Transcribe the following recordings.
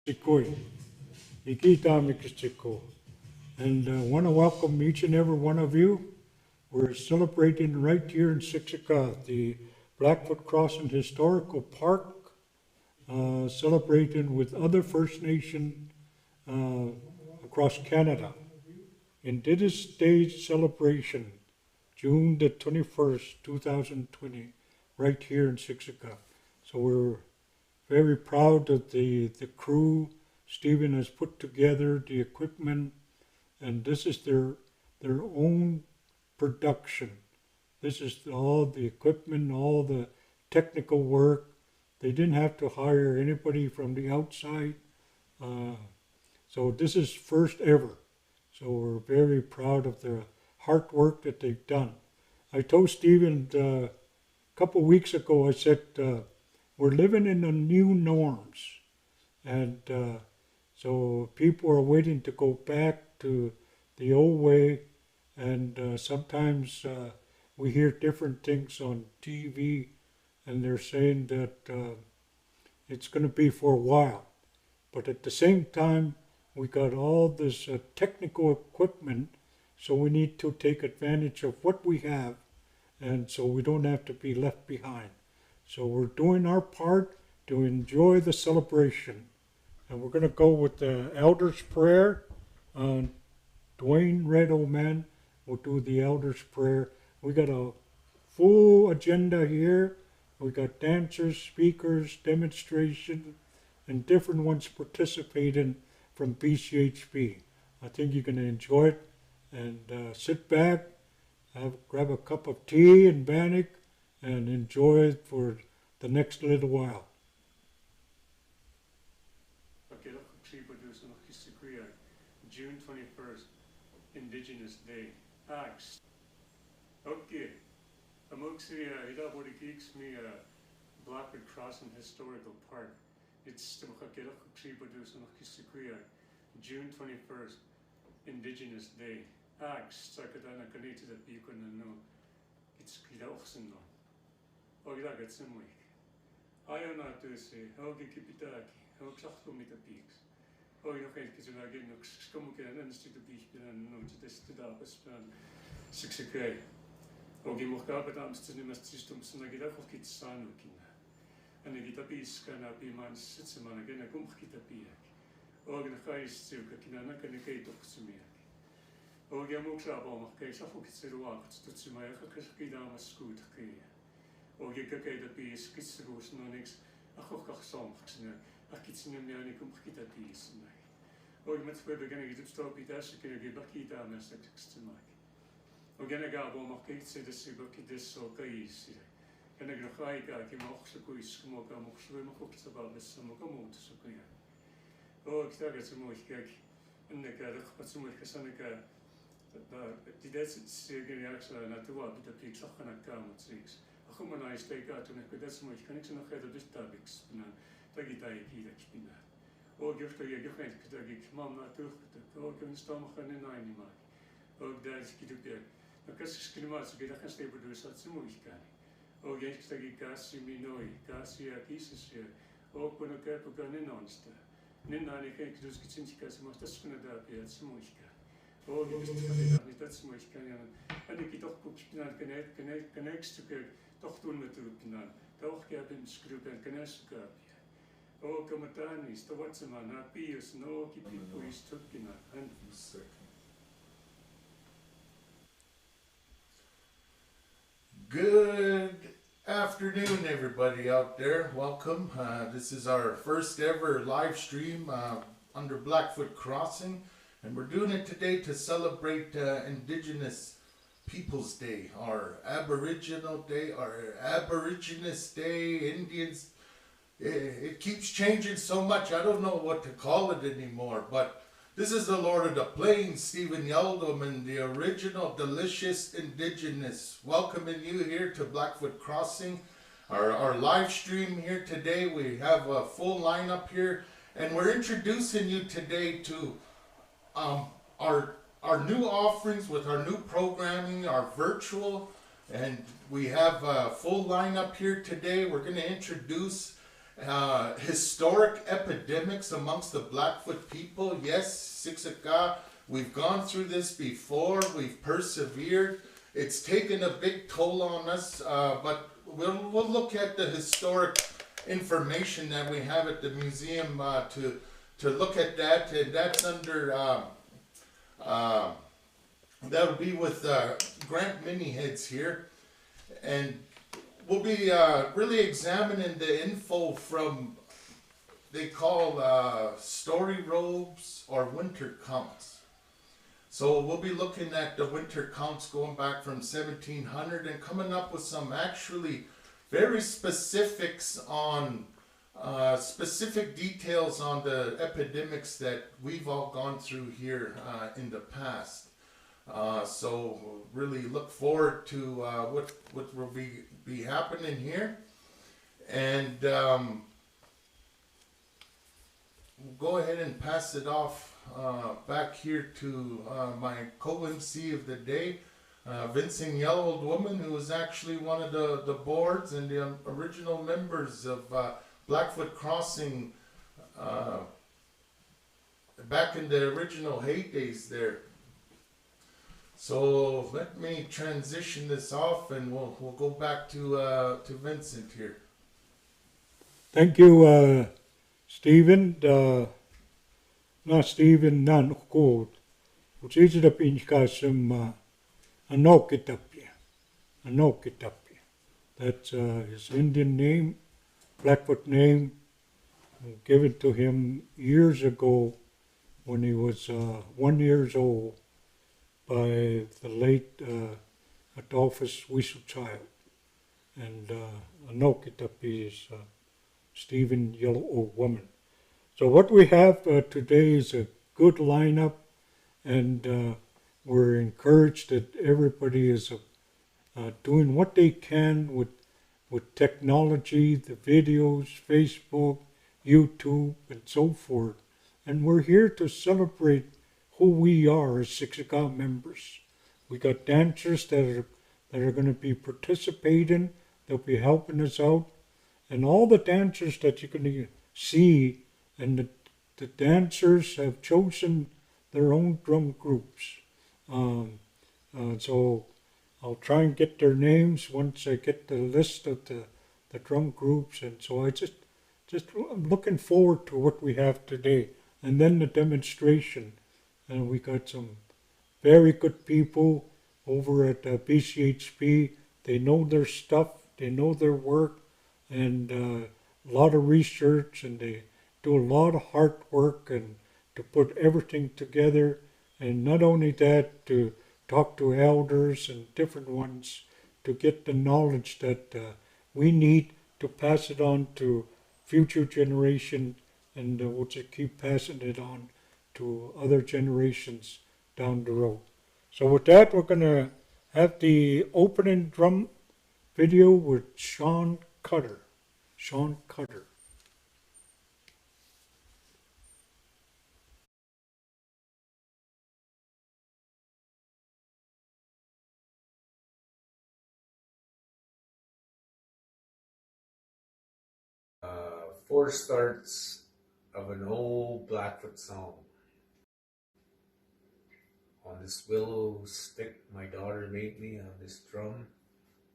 Sikoi, Ikita Mikistiko. And I want to welcome each and every one of you. We're celebrating right here in Siksika, the Blackfoot Crossing Historical Park, celebrating with other First Nation uh, across Canada. Indigenous Day celebration, June the 21st, 2020, right here in Siksika. So we're very proud that the crew Stephen has put together, the equipment, and this is their own production. This is all the equipment, all the technical work. They didn't have to hire anybody from the outside. Uh, so this is first ever. So we're very proud of the hard work that they've done. I told Stephen a couple weeks ago, I said, we're living in the new norms. And so people are waiting to go back to the old way. And sometimes we hear different things on TV, and they're saying that it's going to be for a while. But at the same time, we got all this technical equipment, so we need to take advantage of what we have, and so we don't have to be left behind. So we're doing our part to enjoy the celebration. And we're going to go with the Elder's Prayer. Dwayne Red, old man, will do the Elder's Prayer. We got a full agenda here. We got dancers, speakers, demonstration, and different ones participating from BCHP. I think you're going to enjoy it, and sit back, grab a cup of tea and bannock, and enjoy it for the next little while. Okay, produce June 21st, Indigenous Day. Axe. Okay. Amoxia, Hidabori Geeks me Blackfoot Crossing Historical Park. It's the produce June 21st, Indigenous Day. Axe, Sakadana Kanita the Beacon no. It's Kidoxen no. Ogla gets some week. I am not to say, Hogi Kipitaki, Hoxakumita Peaks. Oh, you know, because you're not getting Skumukan and stick to beach and no to this to the span 6 o'clock. Ogi Mokaba dams to the systems and I get up of kids son looking. And I get a piece can be man sits a man again a gumkita piak. Ogi the high silk, Kinana can a gate of Sumiak. Ogi Moksabo, case of Kitseruak, to Sumaka, Kaskidama scoot. Ogi Kaka the piece, Kitserus nonix, a Hokach songs. Akitsine miani kumkita piece. Ogi met we beginnen to stop it as you can give a key down as to Mike. Ogena gabo makit se de sibaki des so kaisi. Can I go high gaki moxaku smoke a moxu moksa about the samokamot sukuya. Oh, Xtagas moikak, and the Gadak Patsumaka Sanaka. The desert Sigari Axel and Atua, but the peaks of Hanakam at 6. A humanized take out to make a decimal connection of head of this topics. Tagitai Kidakina. Oh, give to your gift, Kitagik, Mamma took the organ stomach and a 90 mark. Oh, that's Kitupia. The Kaskimas get a can produce at Samuikani. Oh, yes, Tagi Gassi Minoi, Gassia Kisis here. Oh, Kunakarpukan in Onster. Ninani cake to Skitsinkas must have spun it up here at Samuika. Oh, that's Muikan. And the Kitok connects to get Tochtun Matupinan. Tochkabin Scrup and Kanasuka. Oh, Kamatanis, the Watsamana, Pius, no, Kipipo is Tukina, and Good afternoon, everybody out there. Welcome. This is our first ever live stream under Blackfoot Crossing, and we're doing it today to celebrate Indigenous Peoples Day, our Aboriginal Day, our Aborigines Day, Indians. It keeps changing so much, I don't know what to call it anymore, but this is the Lord of the Plains, Stephen Yeldum, and the original delicious Indigenous. Welcoming you here to Blackfoot Crossing, our live stream here today. We have a full lineup here, and we're introducing you today to our new offerings with our new programming, our virtual, and we have a full lineup here today. We're going to introduce historic epidemics amongst the Blackfoot people. Yes, Siksika, we've gone through this before, we've persevered. It's taken a big toll on us, but we'll look at the historic information that we have at the museum to look at that, and that's under that'll be with Grant Miniheads here, and we'll be really examining the info from, they call story robes or winter counts. So we'll be looking at the winter counts going back from 1700 and coming up with some actually very specifics on specific details on the epidemics that we've all gone through here in the past. So really look forward to what will be happening here, and we'll go ahead and pass it off back here to my co-MC of the day, Vincent Yellow Old Woman, who was actually one of the boards and the original members of Blackfoot Crossing back in the original heydays there. So let me transition this off, and we'll go back to Vincent here. Thank you, Stephen. Not Stephen, not gold. Which is the pinchka some Anokitapia. Anokitapia. That's his Indian name, Blackfoot name, given to him years ago when he was 1 year old by the late Adolphus Wieselchild. And Anokitapi is Stephen Yellow Old Woman. So what we have today is a good lineup, and we're encouraged that everybody is doing what they can with technology, the videos, Facebook, YouTube, and so forth. And we're here to celebrate who we are as Siksika members. We got dancers that are going to be participating. They'll be helping us out. And all the dancers that you can see, and the dancers have chosen their own drum groups. So I'll try and get their names once I get the list of the drum groups. And so I'm looking forward to what we have today. And then the demonstration. And we got some very good people over at BCHP. They know their stuff, they know their work, and a lot of research, and they do a lot of hard work and to put everything together. And not only that, to talk to elders and different ones to get the knowledge that we need to pass it on to future generation, and we'll just keep passing it on to other generations down the road. So with that, we're going to have the opening drum video with Sean Cutter. Sean Cutter. Four starts of an old Blackfoot song. On this willow stick my daughter made me, on this drum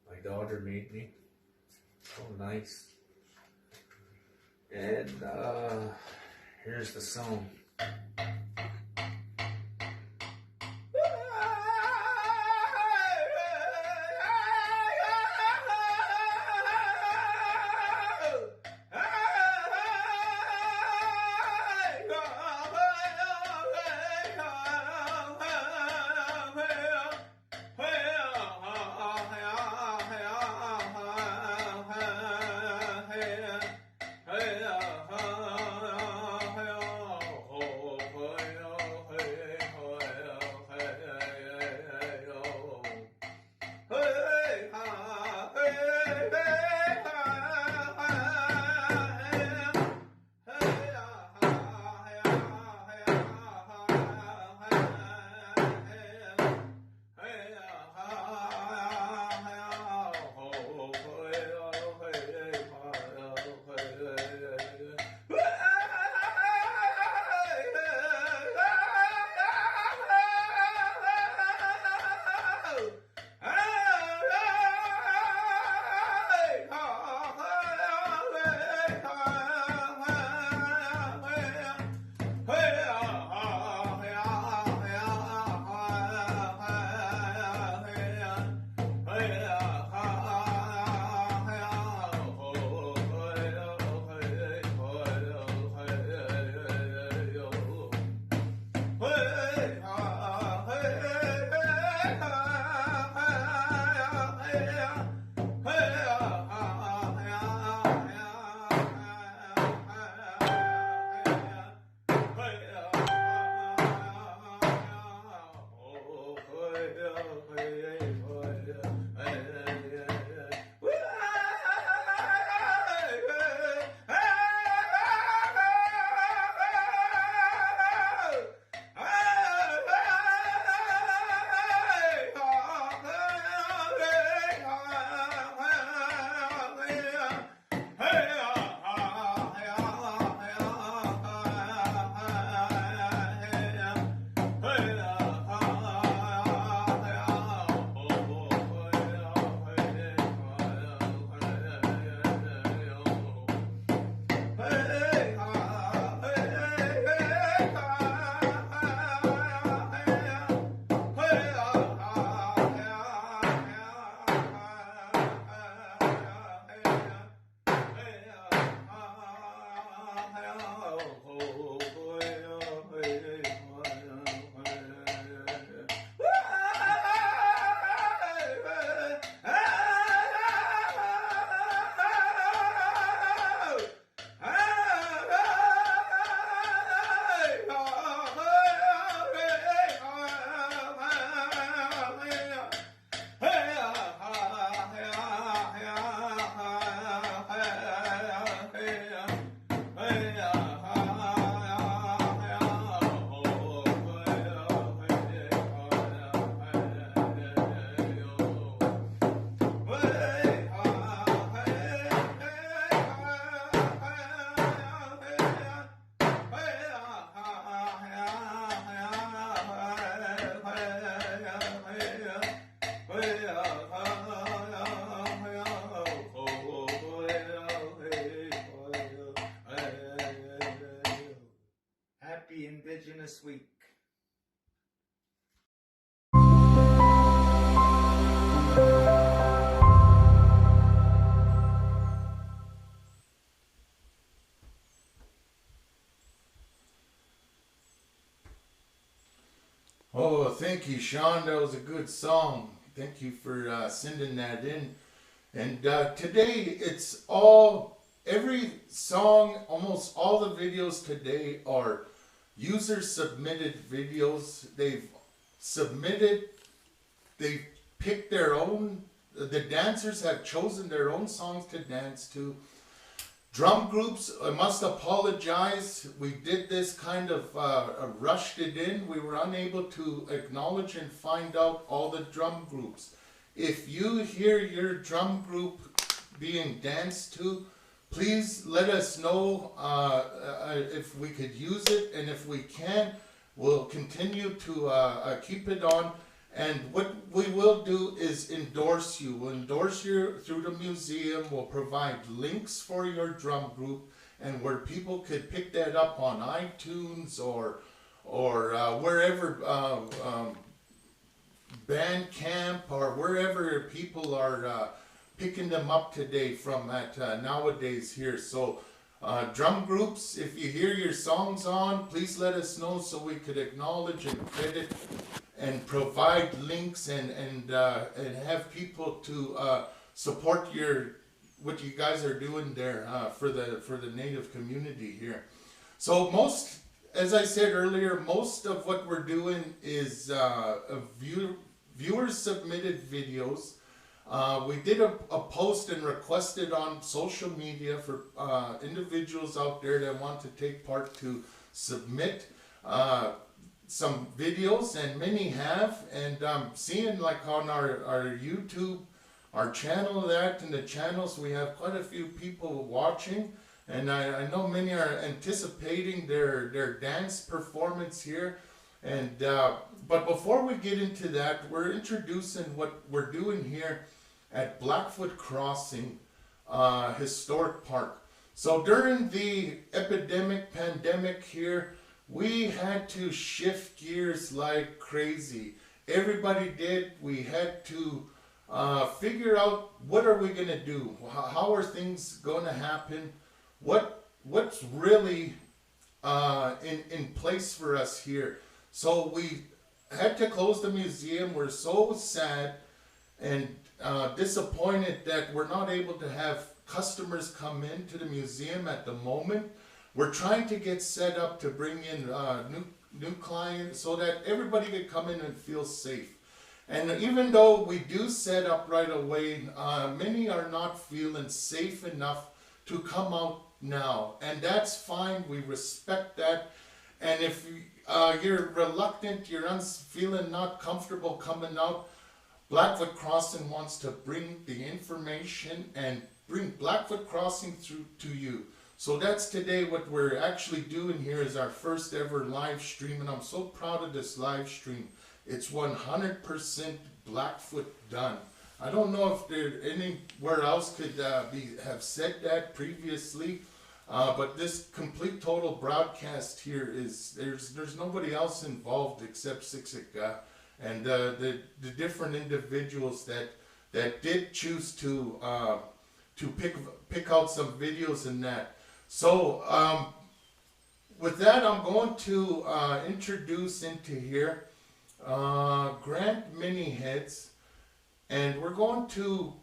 my daughter made me. Oh, nice. And here's the song. Indigenous Week. Oh, thank you, Sean. That was a good song. Thank you for sending that in. And today, every song, almost all the videos today are user submitted videos. They've picked their own, the dancers have chosen their own songs to dance to. Drum groups, I must apologize. We did this kind of rushed it in. We were unable to acknowledge and find out all the drum groups. If you hear your drum group being danced to, please let us know if we could use it, and if we can, we'll continue to keep it on. And what we will do is endorse you. We'll endorse you through the museum. We'll provide links for your drum group, and where people could pick that up on iTunes or wherever, Bandcamp or wherever people are picking them up today from at nowadays here. So drum groups, if you hear your songs on, please let us know so we could acknowledge and credit and provide links and have people to support what you guys are doing there for the Native community here. So as I said earlier, most of what we're doing is viewer submitted videos. We did a post and requested on social media for individuals out there that want to take part to submit some videos, and many have, and I'm seeing like on our YouTube, our channel, that and the channels, we have quite a few people watching, and I know many are anticipating their dance performance here. And but before we get into that, we're introducing what we're doing here at Blackfoot Crossing Historic Park. So during the pandemic here, we had to shift gears like crazy. Everybody did. We had to figure out, what are we going to do? How are things going to happen? What's really in place for us here? So we had to close the museum. We're so sad and disappointed that we're not able to have customers come into the museum at the moment. We're trying to get set up to bring in new clients so that everybody could come in and feel safe. And even though we do set up right away, many are not feeling safe enough to come out now. And that's fine, we respect that. And if you're reluctant, you're feeling not comfortable coming out, Blackfoot Crossing wants to bring the information and bring Blackfoot Crossing through to you. So that's today what we're actually doing here is our first ever live stream, and I'm so proud of this live stream. It's 100% Blackfoot done. I don't know if there anywhere else could have said that previously, but this complete total broadcast here is there's nobody else involved except Siksika and the different individuals that did choose to pick out some videos in that. So with that, I'm going to introduce into here Grant Miniheads, and we're going to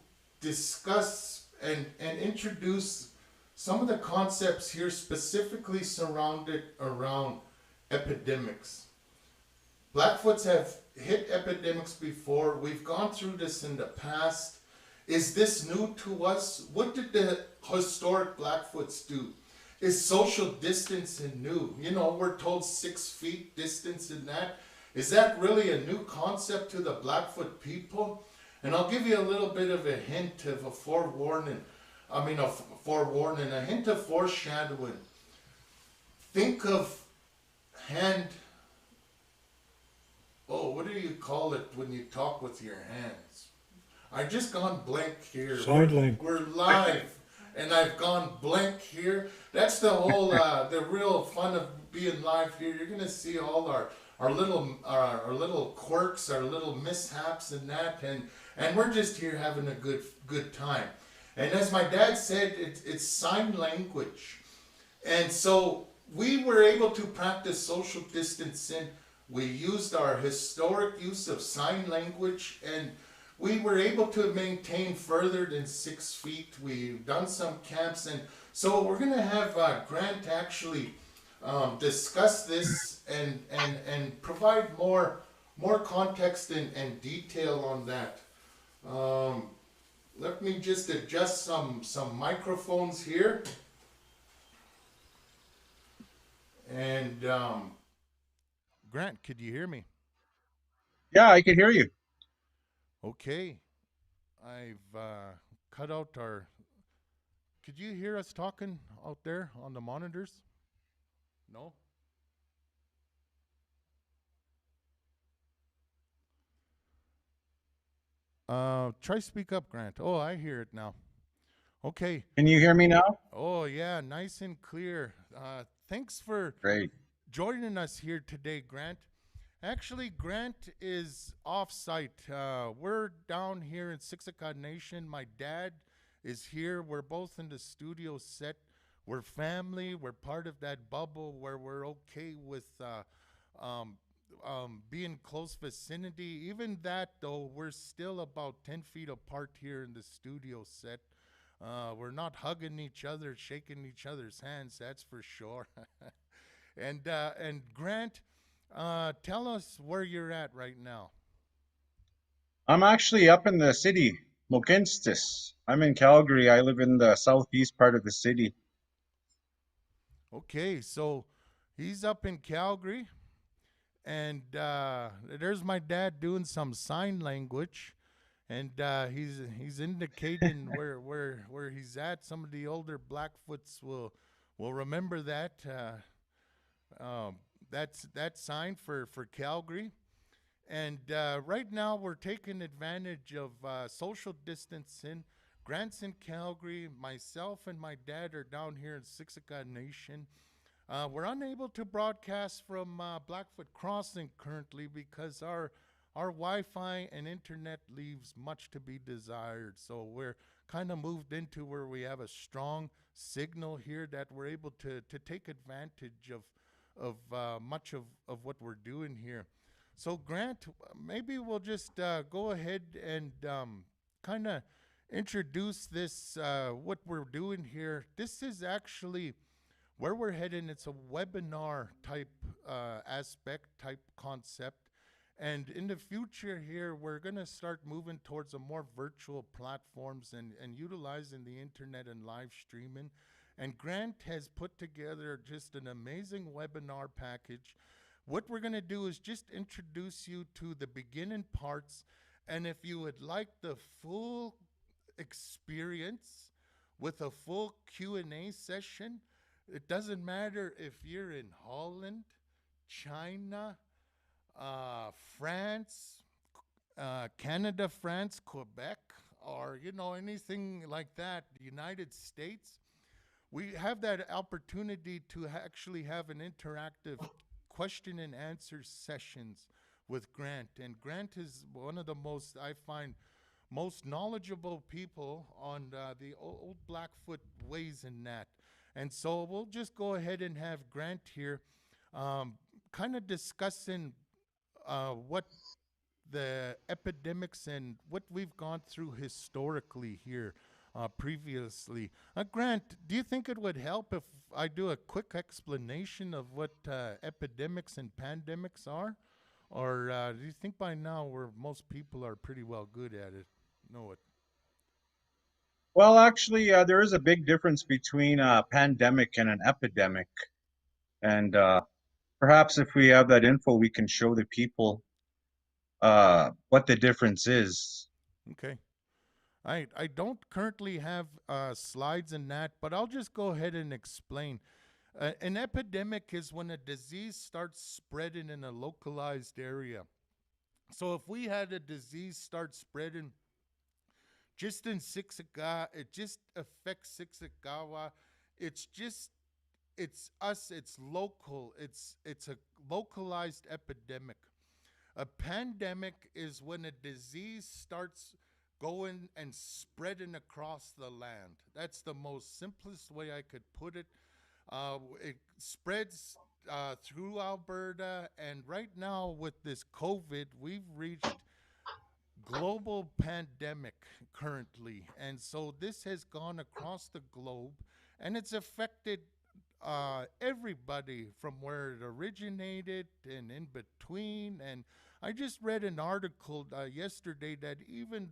discuss and introduce some of the concepts here specifically surrounded around epidemics. Blackfoots have hit epidemics before. We've gone through this in the past. Is this new to us? What did the historic Blackfoots do? Is social distancing new? You know, we're told 6 feet distance in that. Is that really a new concept to the Blackfoot people? And I'll give you a little bit of a hint of a forewarning. A hint of foreshadowing. Think of what do you call it when you talk with your hands? I've just gone blank here. Sign language. We're live, and I've gone blank here. That's the whole, the real fun of being live here, you're gonna see all our little quirks, our little mishaps and that, and we're just here having a good time. And as my dad said, it's sign language. And so we were able to practice social distancing. We used our historic use of sign language, and we were able to maintain further than 6 feet. We've done some camps, and so we're going to have Grant actually discuss this and provide more context and detail on that. Let me just adjust some microphones here. And Grant, could you hear me? Yeah, I can hear you. Okay. I've cut out our. Could you hear us talking out there on the monitors? No? Try speak up, Grant. Oh, I hear it now. Okay. Can you hear me now? Oh, yeah, nice and clear. Thanks for Great. joining us here today, Grant. Actually, Grant is off-site. We're down here in Siksika Nation. My dad is here. We're both in the studio set. We're family. We're part of that bubble where we're okay with being close vicinity. Even that, though, we're still about 10 feet apart here in the studio set. We're not hugging each other, shaking each other's hands, that's for sure. And Grant, tell us where you're at right now. I'm actually up in the city, Mokinstis. I'm in Calgary. I live in the southeast part of the city. Okay, so he's up in Calgary, and there's my dad doing some sign language, and he's indicating where he's at. Some of the older Blackfoots will remember that. That's that sign for Calgary. And right now we're taking advantage of social distancing. Grant's in Calgary. Myself and my dad are down here in Siksika Nation. We're unable to broadcast from Blackfoot Crossing currently because our Wi-Fi and internet leaves much to be desired. So we're kind of moved into where we have a strong signal here that we're able to take advantage of much of what we're doing here. So Grant, maybe we'll just go ahead and kind of introduce this, what we're doing here. This is actually where we're heading. It's a webinar type aspect, type concept. And in the future here, we're going to start moving towards a more virtual platforms and utilizing the internet and live streaming. And Grant has put together just an amazing webinar package. What we're going to do is just introduce you to the beginning parts. And if you would like the full experience with a full Q&A session, it doesn't matter if you're in Holland, China, France, Canada, France, Quebec, or, you know, anything like that, the United States. We have that opportunity to actually have an interactive question and answer sessions with Grant. And Grant is one of the most, I find, most knowledgeable people on the old Blackfoot ways in that. And so we'll just go ahead and have Grant here kind of discussing what the epidemics and what we've gone through historically here previously. Grant, do you think it would help if I do a quick explanation of what epidemics and pandemics are? Or do you think by now most people are pretty well good at it? Know it. Well, actually, there is a big difference between a pandemic and an epidemic. And perhaps if we have that info, we can show the people what the difference is. Okay. I don't currently have slides in that, but I'll just go ahead and explain. An epidemic is when a disease starts spreading in a localized area. So if we had a disease start spreading just in Siksika, it just affects Siksikawa. It's just it's us, it's local, it's a localized epidemic. A pandemic is when a disease starts going and spreading across the land. That's the most simplest way I could put it. It spreads through Alberta, and right now with this COVID, we've reached global pandemic currently, and so this has gone across the globe, and it's affected everybody from where it originated and in between. And I just read an article yesterday that even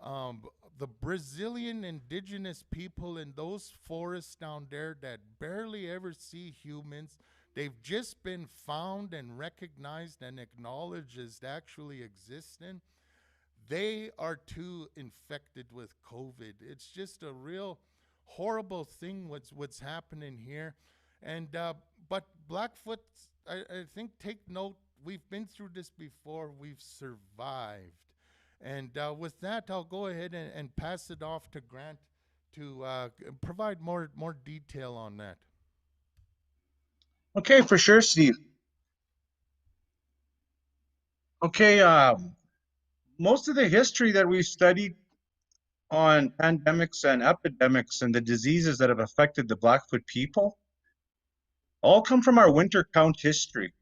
um, the Brazilian indigenous people in those forests down there that barely ever see humans, they've just been found and recognized and acknowledged as actually existing. They are too infected with COVID. It's just a real horrible thing what's happening here. And but Blackfoot, I think take note. We've been through this before. We've survived. And with that, I'll go ahead and pass it off to Grant to provide more detail on that. Okay, for sure, Steve. Okay, most of the history that we've studied on pandemics and epidemics and the diseases that have affected the Blackfoot people all come from our winter count history.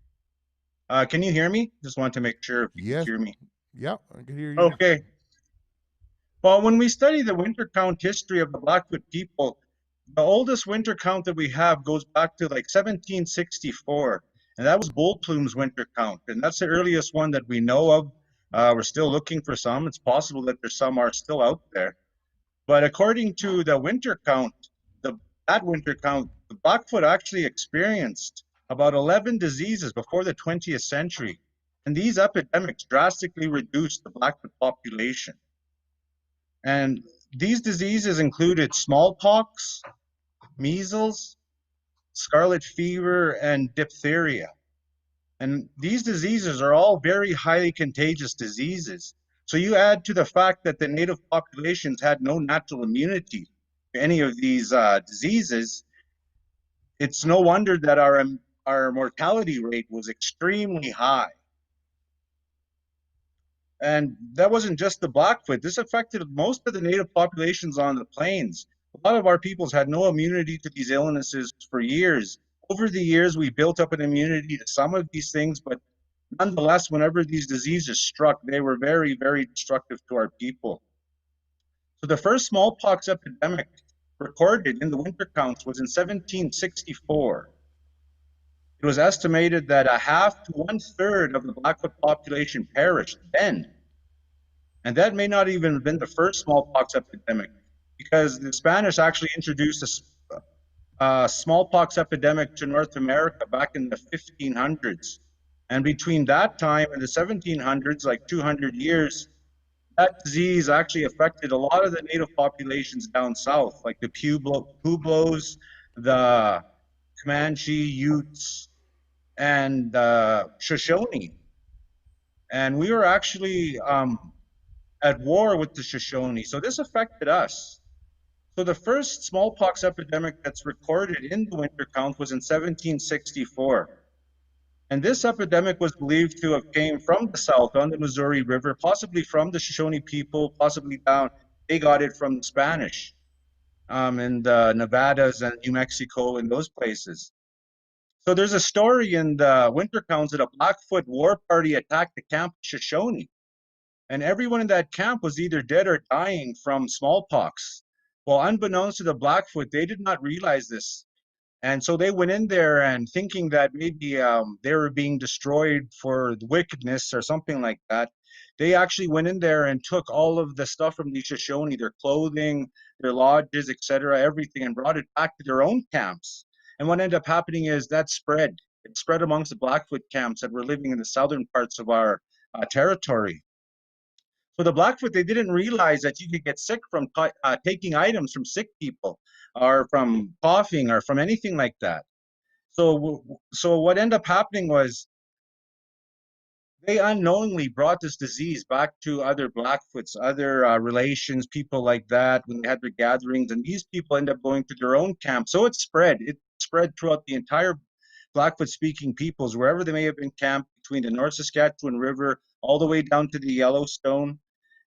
Can you hear me? Just want to make sure if you can Yes. hear me. Yeah, I can hear you. Okay. Well, when we study the winter count history of the Blackfoot people, the oldest winter count that we have goes back to like 1764, and that was Bull Plume's winter count, and that's the earliest one that we know of. We're still looking for some. It's possible that there's some are still out there. But according to the winter count, that winter count, the Blackfoot actually experienced about 11 diseases before the 20th century. And these epidemics drastically reduced the Blackfoot population. And these diseases included smallpox, measles, scarlet fever, and diphtheria. And these diseases are all very highly contagious diseases. So you add to the fact that the native populations had no natural immunity to any of these diseases, it's no wonder that our mortality rate was extremely high. And that wasn't just the Blackfoot. This affected most of the native populations on the plains. A lot of our peoples had no immunity to these illnesses for years. Over the years, we built up an immunity to some of these things, but nonetheless, whenever these diseases struck, they were very, very destructive to our people. So the first smallpox epidemic recorded in the winter counts was in 1764. It was estimated that a half to 1/3 of the Blackfoot population perished then. And that may not even have been the first smallpox epidemic, because the Spanish actually introduced a smallpox epidemic to North America back in the 1500s. And between that time and the 1700s, like 200 years, that disease actually affected a lot of the native populations down south, like the Pueblos, the Comanche, Utes, and Shoshone. And we were actually at war with the Shoshone, so this affected us. So the first smallpox epidemic that's recorded in the winter count was in 1764. And this epidemic was believed to have came from the south on the Missouri River, possibly from the Shoshone people, possibly down. They got it from the Spanish in the Nevadas and New Mexico and those places. So there's a story in the winter counts that a Blackfoot war party attacked the camp of Shoshone. And everyone in that camp was either dead or dying from smallpox. Well, unbeknownst to the Blackfoot, they did not realize this. And so they went in there and thinking that maybe they were being destroyed for wickedness or something like that. They actually went in there and took all of the stuff from the Shoshone, their clothing, their lodges, etc., everything, and brought it back to their own camps. And what ended up happening is that spread. It spread amongst the Blackfoot camps that were living in the southern parts of our territory. So the Blackfoot, they didn't realize that you could get sick from taking items from sick people or from coughing or from anything like that. So what ended up happening was they unknowingly brought this disease back to other Blackfoots, other relations, people like that when they had their gatherings, and these people end up going to their own camp. So it spread. spread throughout the entire Blackfoot-speaking peoples, wherever they may have been camped between the North Saskatchewan River all the way down to the Yellowstone,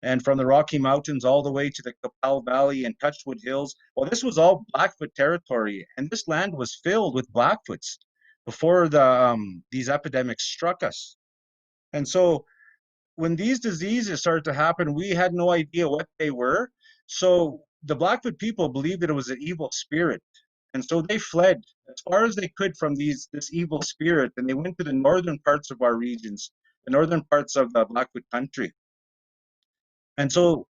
and from the Rocky Mountains all the way to the Qu'Appelle Valley and Touchwood Hills. Well, this was all Blackfoot territory, and this land was filled with Blackfoots before these epidemics struck us. And so when these diseases started to happen, we had no idea what they were. So the Blackfoot people believed that it was an evil spirit. And so they fled as far as they could from this evil spirit, and they went to the northern parts of our regions, the northern parts of the Blackfoot country. And so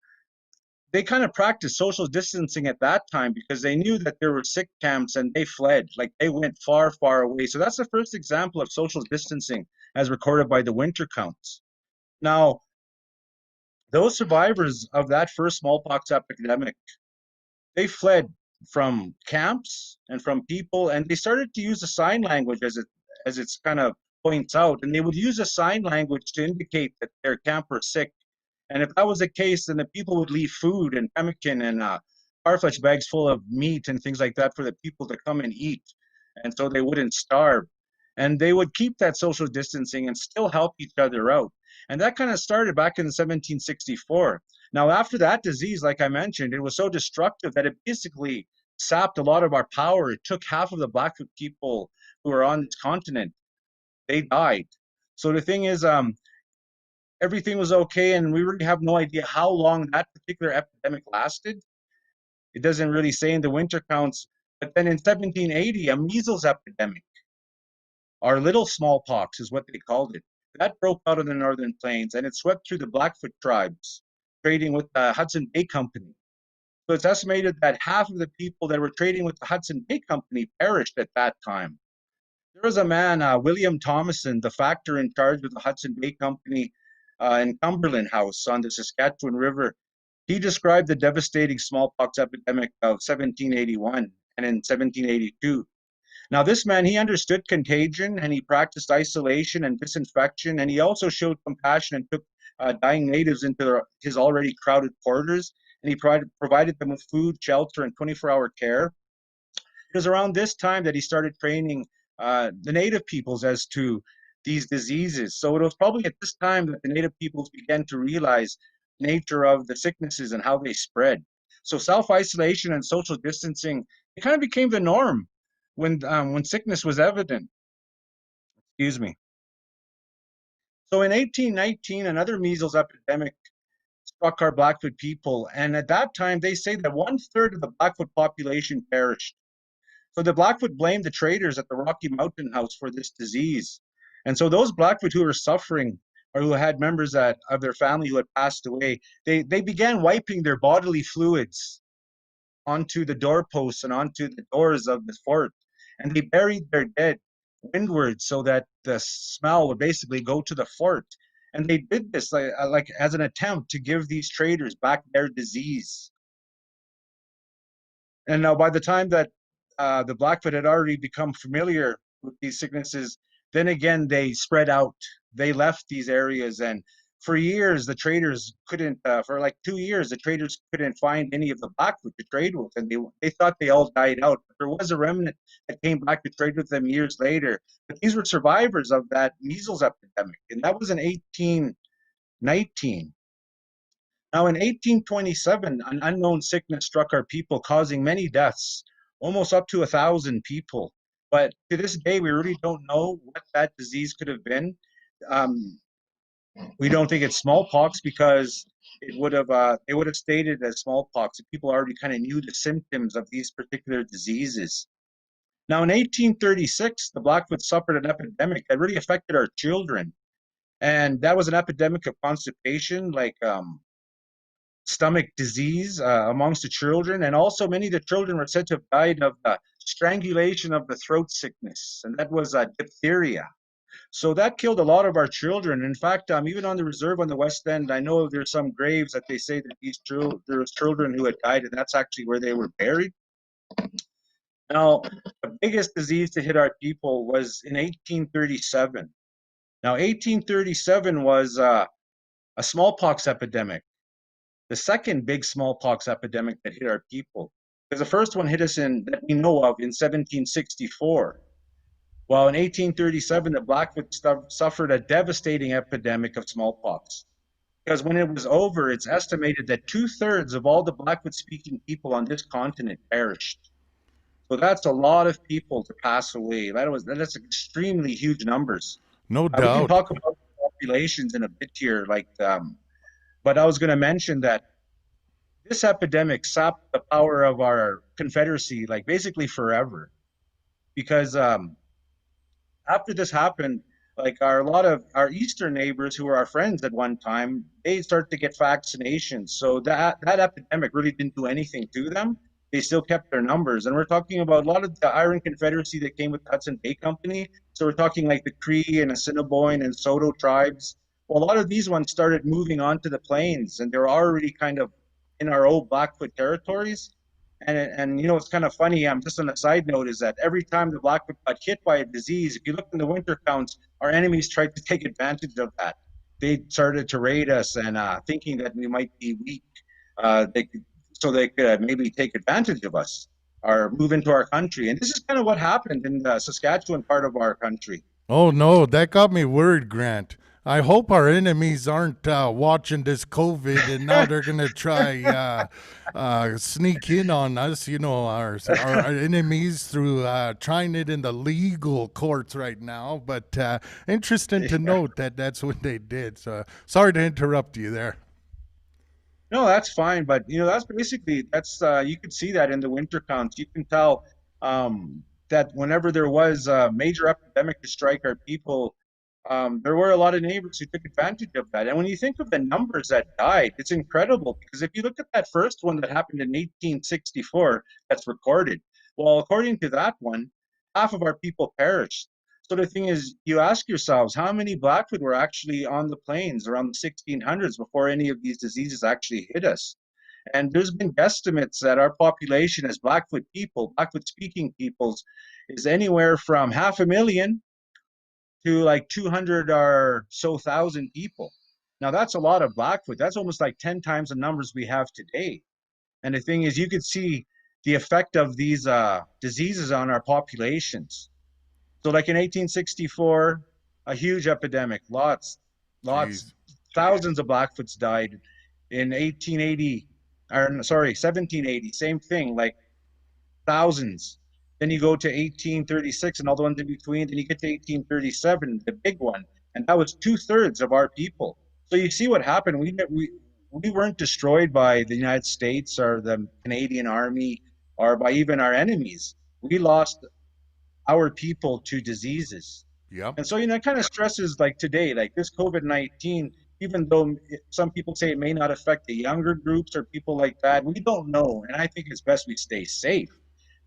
they kind of practiced social distancing at that time because they knew that there were sick camps and they fled, like they went far, far away. So that's the first example of social distancing as recorded by the winter counts. Now, those survivors of that first smallpox epidemic, they fled from camps and from people, and they started to use the sign language as it's kind of points out, and they would use a sign language to indicate that their camp were sick. And if that was the case, then the people would leave food and pemmican and Farfetch bags full of meat and things like that for the people to come and eat, and so they wouldn't starve. And they would keep that social distancing and still help each other out. And that kind of started back in 1764. Now, after that disease, like I mentioned, it was so destructive that it basically sapped a lot of our power. It took half of the Blackfoot people who were on this continent. They died. So the thing is, everything was okay, and we really have no idea how long that particular epidemic lasted. It doesn't really say in the winter counts. But then in 1780, a measles epidemic, or little smallpox is what they called it, that broke out in the northern plains, and it swept through the Blackfoot tribes, trading with the Hudson Bay Company. So it's estimated that half of the people that were trading with the Hudson Bay Company perished at that time. There was a man, William Thomason, the factor in charge of the Hudson Bay Company in Cumberland House on the Saskatchewan River. He described the devastating smallpox epidemic of 1781 and in 1782. Now, this man, he understood contagion, and he practiced isolation and disinfection, and he also showed compassion and took dying natives into his already crowded quarters, and he provided them with food, shelter, and 24-hour care. It was around this time that he started training the native peoples as to these diseases. So it was probably at this time that the native peoples began to realize the nature of the sicknesses and how they spread. So self-isolation and social distancing, it kind of became the norm when sickness was evident. Excuse me. So in 1819, another measles epidemic struck our Blackfoot people, and at that time they say that 1/3 of the Blackfoot population perished. So the Blackfoot blamed the traders at the Rocky Mountain House for this disease. And so those Blackfoot who were suffering or who had members of their family who had passed away, they began wiping their bodily fluids onto the doorposts and onto the doors of the fort. And they buried their dead windward so that the smell would basically go to the fort. And they did this like as an attempt to give these traders back their disease. And now, by the time that the Blackfoot had already become familiar with these sicknesses, then again they spread out. They left these areas, and for years the traders couldn't. For like 2 years, the traders couldn't find any of the Blackfoot to trade with, and they thought they all died out. But there was a remnant that came back to trade with them years later. But these were survivors of that measles epidemic, and that was in 1819. Now, in 1827, an unknown sickness struck our people, causing many deaths, almost up to 1,000 people. But to this day, we really don't know what that disease could have been. Um, we don't think it's smallpox because they would have stated as smallpox. People already kind of knew the symptoms of these particular diseases. Now, in 1836, the Blackfoot suffered an epidemic that really affected our children, and that was an epidemic of constipation, like stomach disease amongst the children, and also many of the children were said to have died of strangulation of the throat sickness, and that was diphtheria. So that killed a lot of our children. In fact, even on the reserve on the West End, I know there's some graves that they say that there was children who had died, and that's actually where they were buried. Now, the biggest disease to hit our people was in 1837. Now, 1837 was a smallpox epidemic, the second big smallpox epidemic that hit our people. because the first one hit us in that we know of in 1764. While in 1837, the Blackfoot suffered a devastating epidemic of smallpox. Because when it was over, it's estimated that two-thirds of all the Blackfoot-speaking people on this continent perished. So that's a lot of people to pass away. That's extremely huge numbers. No We can doubt. talk about populations in a bit here, but I was going to mention that this epidemic sapped the power of our Confederacy, like basically forever, because after this happened, like a lot of our eastern neighbors who were our friends at one time, they started to get vaccinations. So that epidemic really didn't do anything to them. They still kept their numbers. And we're talking about a lot of the Iron Confederacy that came with the Hudson Bay Company. So we're talking like the Cree and Assiniboine and Saulteaux tribes. Well, a lot of these ones started moving onto the plains, and they were already kind of in our old Blackfoot territories. And it's kind of funny. Just on a side note is that every time the Blackfoot got hit by a disease, if you look in the winter counts, our enemies tried to take advantage of that. They started to raid us and thinking that we might be weak, they could maybe take advantage of us or move into our country. And this is kind of what happened in the Saskatchewan part of our country. Oh no, that got me worried, Grant. I hope our enemies aren't watching this COVID and now they're gonna try sneak in on us. Our enemies through trying it in the legal courts right now. But interesting to note that that's what they did. So sorry to interrupt you there. No, that's fine, but that's you could see that in the winter counts. You can tell that whenever there was a major epidemic to strike our people, there were a lot of neighbors who took advantage of that. And when you think of the numbers that died, it's incredible because if you look at that first one that happened in 1864, that's recorded. Well, according to that one, half of our people perished. So the thing is, you ask yourselves, how many Blackfoot were actually on the plains around the 1600s before any of these diseases actually hit us? And there's been guesstimates that our population as Blackfoot people, Blackfoot speaking peoples, is anywhere from 500,000 to like 200 or so thousand people. Now that's a lot of Blackfoot. That's almost like 10 times the numbers we have today. And the thing is, you could see the effect of these diseases on our populations. So like in 1864, a huge epidemic, lots, Jeez. thousands of Blackfoots died. In 1880, or sorry, 1780, same thing, like thousands. Then you go to 1836 and all the ones in between. Then you get to 1837, the big one, and that was two-thirds of our people. So you see what happened. We weren't destroyed by the United States or the Canadian Army or by even our enemies. We lost our people to diseases. Yep. And so, it kind of stresses like today, like this COVID-19, even though some people say it may not affect the younger groups or people like that, we don't know. And I think it's best we stay safe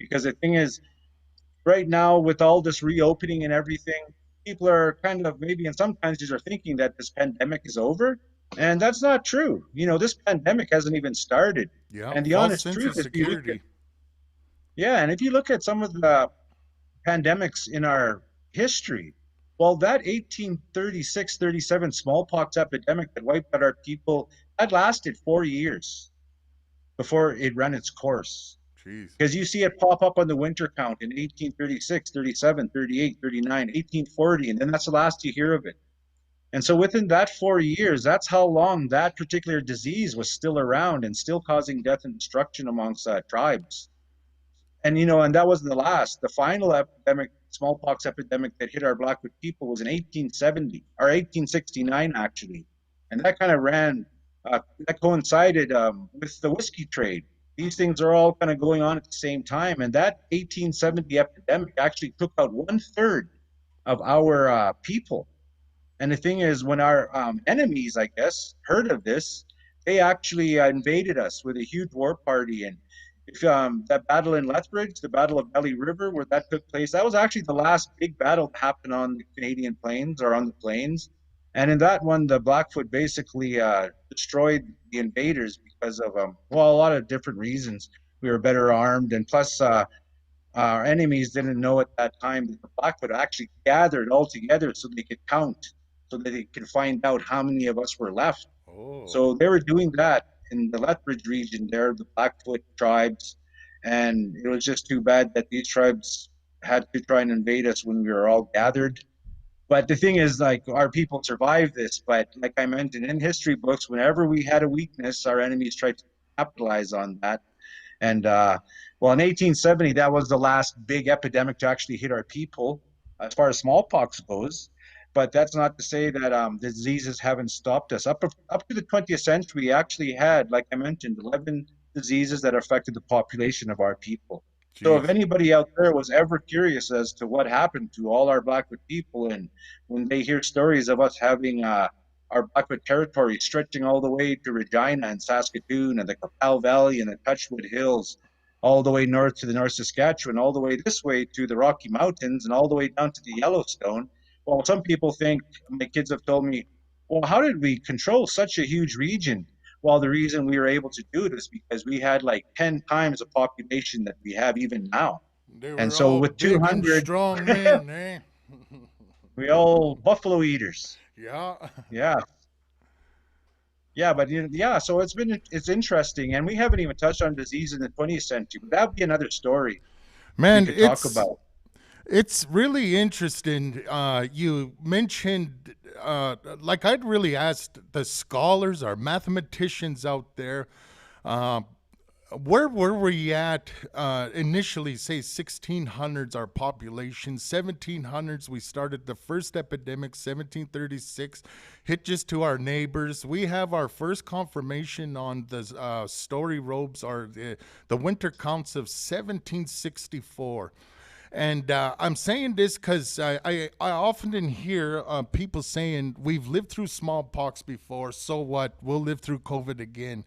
because the thing is, right now, with all this reopening and everything, people are kind of maybe in some countries are thinking that this pandemic is over. And that's not true. This pandemic hasn't even started. Yep. And the False honest sense truth of is, security. and if you look at some of the pandemics in our history. Well, that 1836-37 smallpox epidemic that wiped out our people, that lasted 4 years before it ran its course. Jeez. Because you see it pop up on the winter count in 1836, 37, 38, 39, 1840, and then that's the last you hear of it. And so within that 4 years, that's how long that particular disease was still around and still causing death and destruction amongst tribes. And that wasn't the last. The final epidemic, smallpox epidemic that hit our Blackfoot people was in 1870 or 1869 actually, and that kind of that coincided with the whiskey trade. These things are all kind of going on at the same time, and that 1870 epidemic actually took out one-third of our people. And the thing is, when our enemies, I guess, heard of this, they actually invaded us with a huge war party. And if that battle in Lethbridge, the Battle of Belly River, where that took place, that was actually the last big battle that happened on the Canadian plains or on the plains. And in that one, the Blackfoot basically destroyed the invaders because of, a lot of different reasons. We were better armed, and plus, our enemies didn't know at that time that the Blackfoot actually gathered all together so they could count, so that they could find out how many of us were left. Oh. So they were doing that in the Lethbridge region there, the Blackfoot tribes. And it was just too bad that these tribes had to try and invade us when we were all gathered. But the thing is, like, our people survived this. But like I mentioned in history books, whenever we had a weakness, our enemies tried to capitalize on that. And well, in 1870, that was the last big epidemic to actually hit our people as far as smallpox goes. But that's not to say that the diseases haven't stopped us. Up to the 20th century, we actually had, like I mentioned, 11 diseases that affected the population of our people. So if Jeez. anybody out there was ever curious as to what happened to all our Blackfoot people, and when they hear stories of us having our Blackfoot territory stretching all the way to Regina and Saskatoon and the Qu'Appelle Valley and the Touchwood Hills, all the way north to the North Saskatchewan, all the way this way to the Rocky Mountains, and all the way down to the Yellowstone. Well, some people think, my kids have told me, well, how did we control such a huge region? Well, the reason we were able to do it is because we had like 10 times the population that we have even now. They And were so all with big and 200, strong men, eh? we all buffalo eaters. Yeah. Yeah. Yeah, but yeah, so it's interesting, and we haven't even touched on disease in the 20th century. But that'd be another story we Man, could talk about. it's really interesting. You mentioned, like I'd really asked the scholars or mathematicians out there, uh, where were we at initially, say 1600s, our population, 1700s, we started the first epidemic, 1736, hit just to our neighbors. We have our first confirmation on the story robes, or the winter counts of 1764. And I'm saying this because I often hear people saying, we've lived through smallpox before, so what? We'll live through COVID again.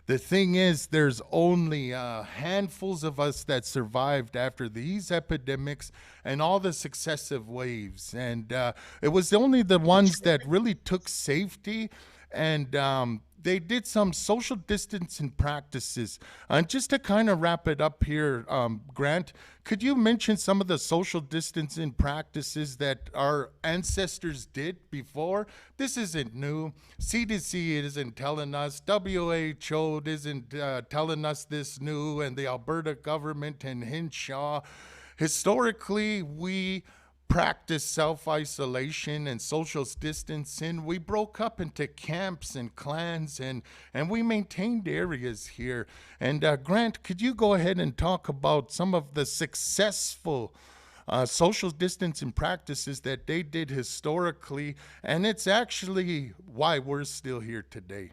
The thing is, there's only handfuls of us that survived after these epidemics and all the successive waves. And it was only the ones that really took safety, and they did some social distancing practices. And just to kind of wrap it up here, Grant, could you mention some of the social distancing practices that our ancestors did before? This isn't new. CDC isn't telling us. WHO isn't telling us this new, and the Alberta government and Hinshaw. Historically, we practiced self-isolation and social distancing. We broke up into camps and clans, and we maintained areas here. And Grant, could you go ahead and talk about some of the successful social distancing practices that they did historically? And it's actually why we're still here today.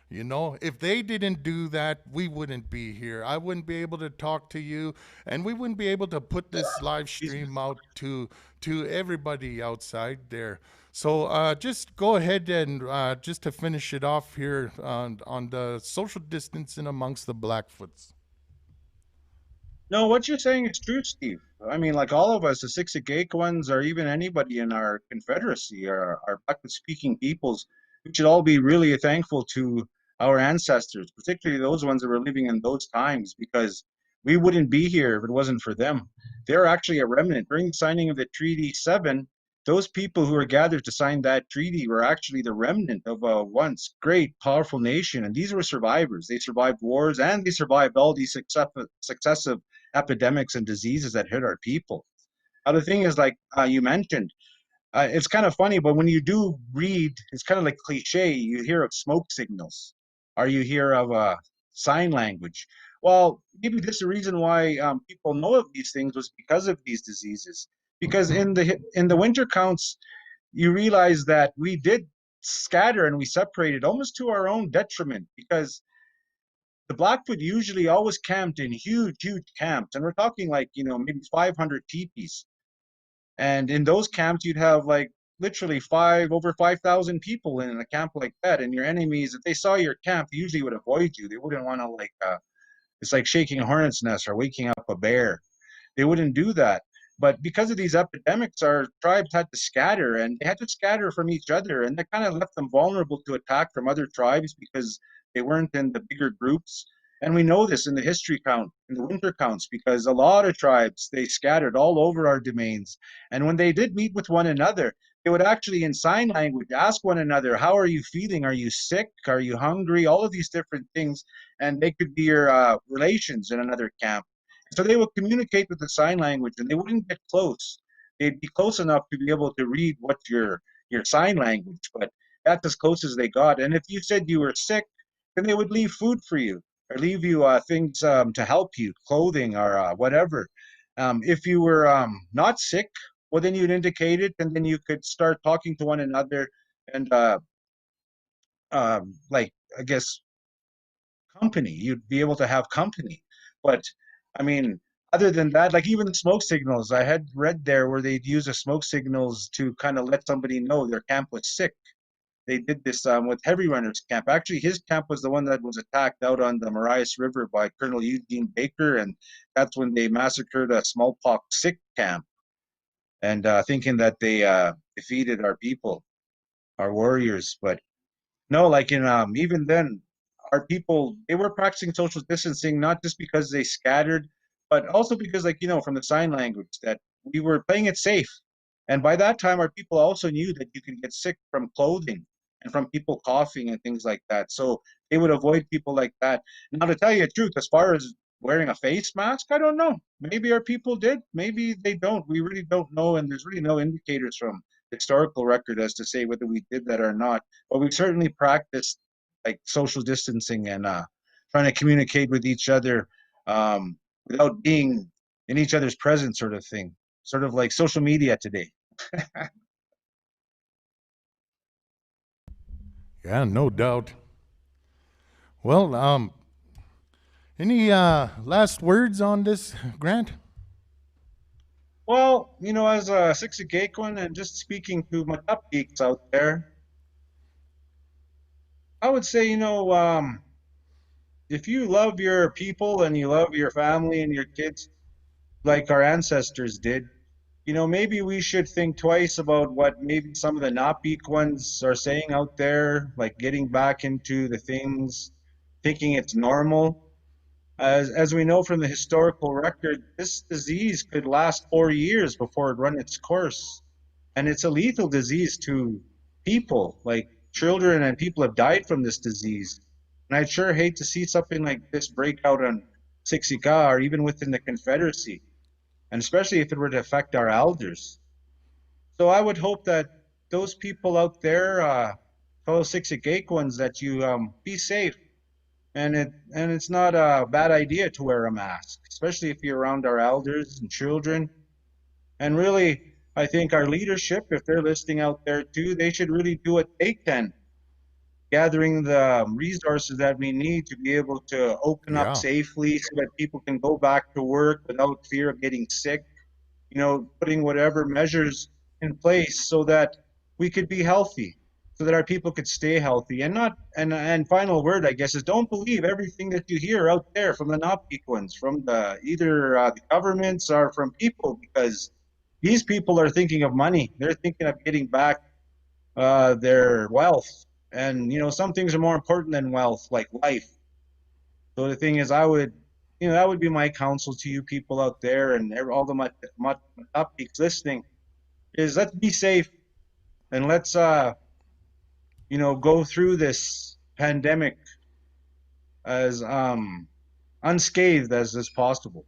You know, if they didn't do that, we wouldn't be here. I wouldn't be able to talk to you, and we wouldn't be able to put this live stream out to everybody outside there. So just go ahead and just to finish it off here on the social distancing amongst the Blackfoots. No, what you're saying is true, Steve. I mean, like all of us, the Siksikakwans, or even anybody in our confederacy, or our Blackfoot-speaking peoples, we should all be really thankful to our ancestors, particularly those ones that were living in those times, because we wouldn't be here if it wasn't for them. They're actually a remnant. During the signing of the Treaty 7, those people who were gathered to sign that treaty were actually the remnant of a once great, powerful nation, and these were survivors. They survived wars, and they survived all these successive epidemics and diseases that hit our people. Now, the thing is, like you mentioned, it's kind of funny, but when you do read, it's kind of like cliche. You hear of smoke signals, or you hear of sign language. Well, maybe this is the reason why people know of these things was because of these diseases. Because in the winter counts, you realize that we did scatter and we separated almost to our own detriment, because the Blackfoot usually always camped in huge, huge camps, and we're talking like, maybe 500 teepees. And in those camps, you'd have like literally over 5,000 people in a camp like that. And your enemies, if they saw your camp, they usually would avoid you. They wouldn't want to it's like shaking a hornet's nest or waking up a bear. They wouldn't do that. But because of these epidemics, our tribes had to scatter, and they had to scatter from each other. And that kind of left them vulnerable to attack from other tribes because they weren't in the bigger groups. And we know this in the history count, in the winter counts, because a lot of tribes, they scattered all over our domains. And when they did meet with one another, they would actually, in sign language, ask one another, how are you feeling? Are you sick? Are you hungry? All of these different things. And they could be your relations in another camp. So they would communicate with the sign language, and they wouldn't get close. They'd be close enough to be able to read what your sign language, but that's as close as they got. And if you said you were sick, then they would leave food for you or leave you things to help you, clothing or whatever. If you were not sick, well, then you'd indicate it, and then you could start talking to one another and like, I guess, company. You'd be able to have company. But I mean, other than that, like even the smoke signals, I had read there where they'd use the smoke signals to kind of let somebody know their camp was sick. They did this with Heavy Runner's camp. Actually, his camp was the one that was attacked out on the Marias River by Colonel Eugene Baker, and that's when they massacred a smallpox sick camp, and thinking that they defeated our people, our warriors. But no, like in even then, our people, they were practicing social distancing not just because they scattered, but also because, like, from the sign language, that we were playing it safe. And by that time, our people also knew that you can get sick from clothing and from people coughing and things like that. So they would avoid people like that. Now, to tell you the truth, as far as wearing a face mask, I don't know. Maybe our people did, maybe they don't. We really don't know, and there's really no indicators from historical record as to say whether we did that or not. But we certainly practiced like social distancing and trying to communicate with each other without being in each other's presence, sort of thing. Sort of like social media today. Yeah, no doubt. Well, any last words on this, Grant? Well, as a Siksikaquan and just speaking to my top geeks out there, I would say, if you love your people and you love your family and your kids like our ancestors did, maybe we should think twice about what maybe some of the Napik ones are saying out there, like getting back into the things, thinking it's normal. As we know from the historical record, this disease could last 4 years before it run its course. And it's a lethal disease to people, like children and people have died from this disease. And I'd sure hate to see something like this break out on Siksika or even within the Confederacy, and especially if it were to affect our elders. So I would hope that those people out there, fellow Siksikaquans, that you be safe, and it's not a bad idea to wear a mask, especially if you're around our elders and children. And really, I think our leadership, if they're listening out there too, they should really do what they can, gathering the resources that we need to be able to open up Yeah. safely so that people can go back to work without fear of getting sick, putting whatever measures in place so that we could be healthy, so that our people could stay healthy. And not and final word, I guess, is don't believe everything that you hear out there from the not ones, from the either the governments or from people, because these people are thinking of money. They're thinking of getting back their wealth. And some things are more important than wealth, like life. So the thing is, that would be my counsel to you people out there and all the Matapiks listening is let's be safe and let's go through this pandemic as unscathed as possible.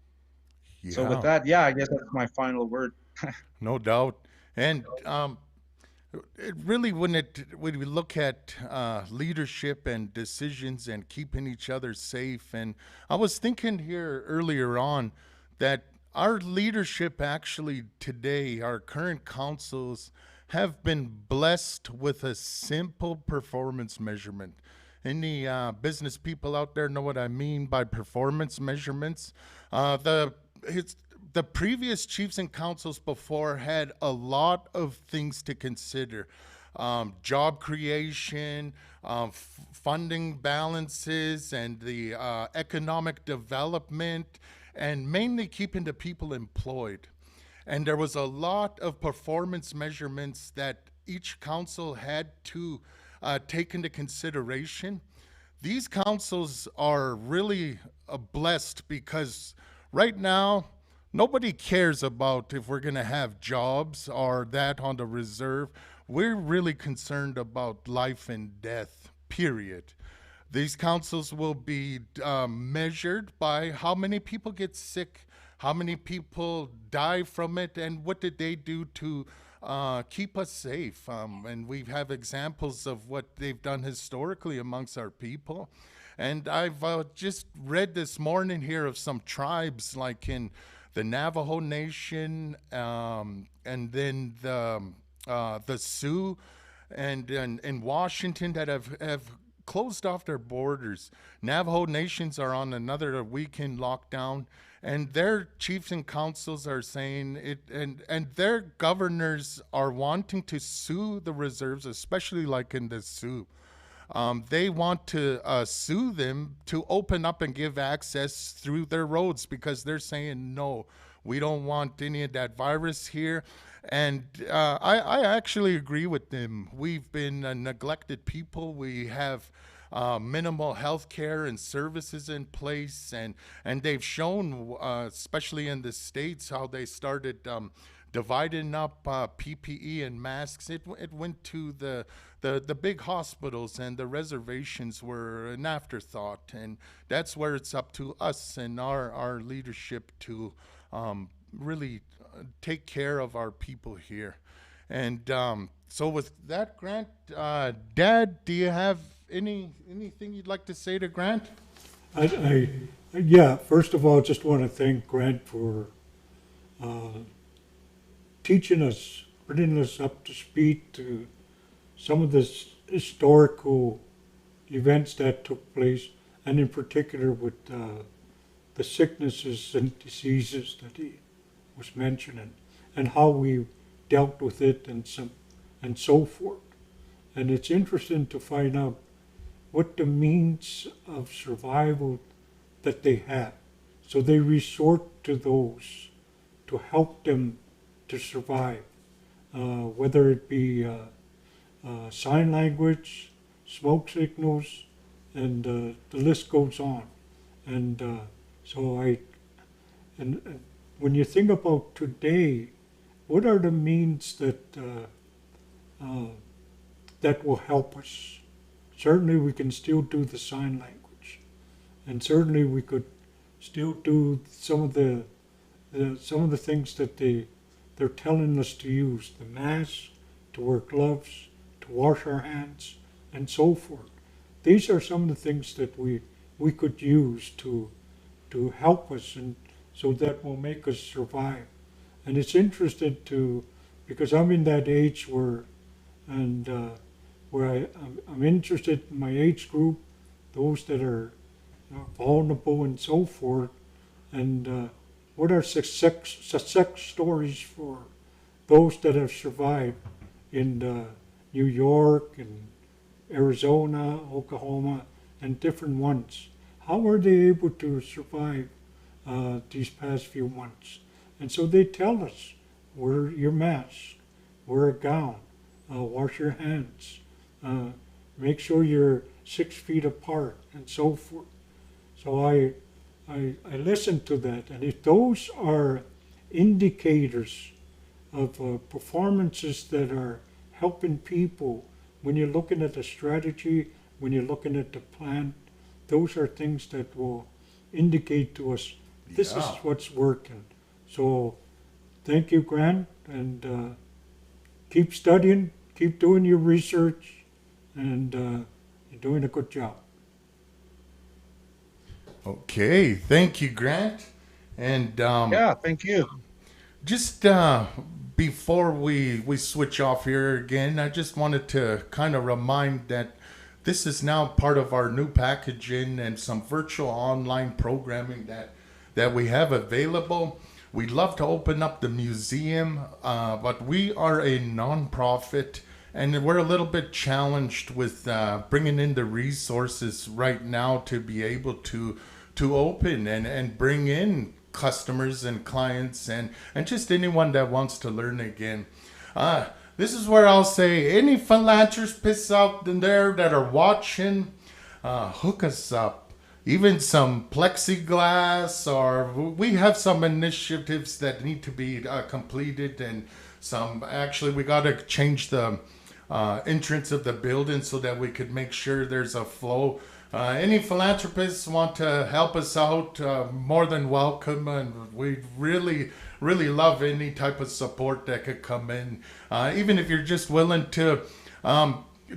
So with Yeah, that, yeah, I guess that's my final word. no doubt. And it really, when we look at leadership and decisions and keeping each other safe, and I was thinking here earlier on that our leadership actually today, our current councils, have been blessed with a simple performance measurement. Any business people out there know what I mean by performance measurements? It's the previous chiefs and councils before had a lot of things to consider: job creation, funding balances, and the economic development, and mainly keeping the people employed. And there was a lot of performance measurements that each council had to take into consideration. These councils are really blessed because right now, nobody cares about if we're going to have jobs or that on the reserve. We're really concerned about life and death, period. These councils will be measured by how many people get sick how many people die from it, and what did they do to keep us safe? And we have examples of what they've done historically amongst our people. And I've just read this morning here of some tribes, like in the Navajo Nation, and then the Sioux, and in Washington, that have closed off their borders. Navajo nations are on another weekend lockdown, and their chiefs and councils are saying it, and their governors are wanting to sue the reserves, especially like in the Sioux. They want to sue them to open up and give access through their roads, because they're saying, no, we don't want any of that virus here. And I actually agree with them. We've been a neglected people. We have minimal health care and services in place. And they've shown, especially in the States, how they started dividing up PPE and masks. It went to the big hospitals, and the reservations were an afterthought. And that's where it's up to us and our leadership to really take care of our people here. And so with that, Grant, Dad, do you have anything you'd like to say to Grant? Yeah, first of all, just want to thank Grant for teaching us, bringing us up to speed to some of the historical events that took place, and in particular with the sicknesses and diseases that he was mentioning, and how we dealt with it, and so forth. And it's interesting to find out what the means of survival that they have. So they resort to those to help them to survive, whether it be sign language, smoke signals, and the list goes on. And and when you think about today, what are the means that that will help us? Certainly, we can still do the sign language, and certainly we could still do some of the things that they're telling us to use: the mask, to wear gloves, to wash our hands, and so forth. These are some of the things that we could use to help us, and so that will make us survive. And it's interesting because I'm in that age where I'm interested in my age group, those that are vulnerable and so forth, and what are success stories for those that have survived in New York and Arizona, Oklahoma, and different ones. How are they able to survive these past few months? And so they tell us, wear your mask, wear a gown, wash your hands, make sure you're 6 feet apart, and so forth. So I listen to that, and if those are indicators of performances that are helping people, when you're looking at the strategy, when you're looking at the plan, those are things that will indicate to us this is what's working. So thank you, Grant, and keep studying, keep doing your research, and you're doing a good job. Okay, thank you, Grant. And Yeah, thank you. just before we switch off here again, I just wanted to kind of remind that this is now part of our new packaging and some virtual online programming that we have available. We'd love to open up the museum, but we are a nonprofit, and we're a little bit challenged with bringing in the resources right now to be able to open and bring in customers and clients and just anyone that wants to learn again. This is where I'll say, any philanthropists out there that are watching, hook us up. Even some plexiglass, or we have some initiatives that need to be completed, and we got to change the entrance of the building so that we could make sure there's a flow Any philanthropists want to help us out, more than welcome, and we really love any type of support that could come in. Even if you're just willing to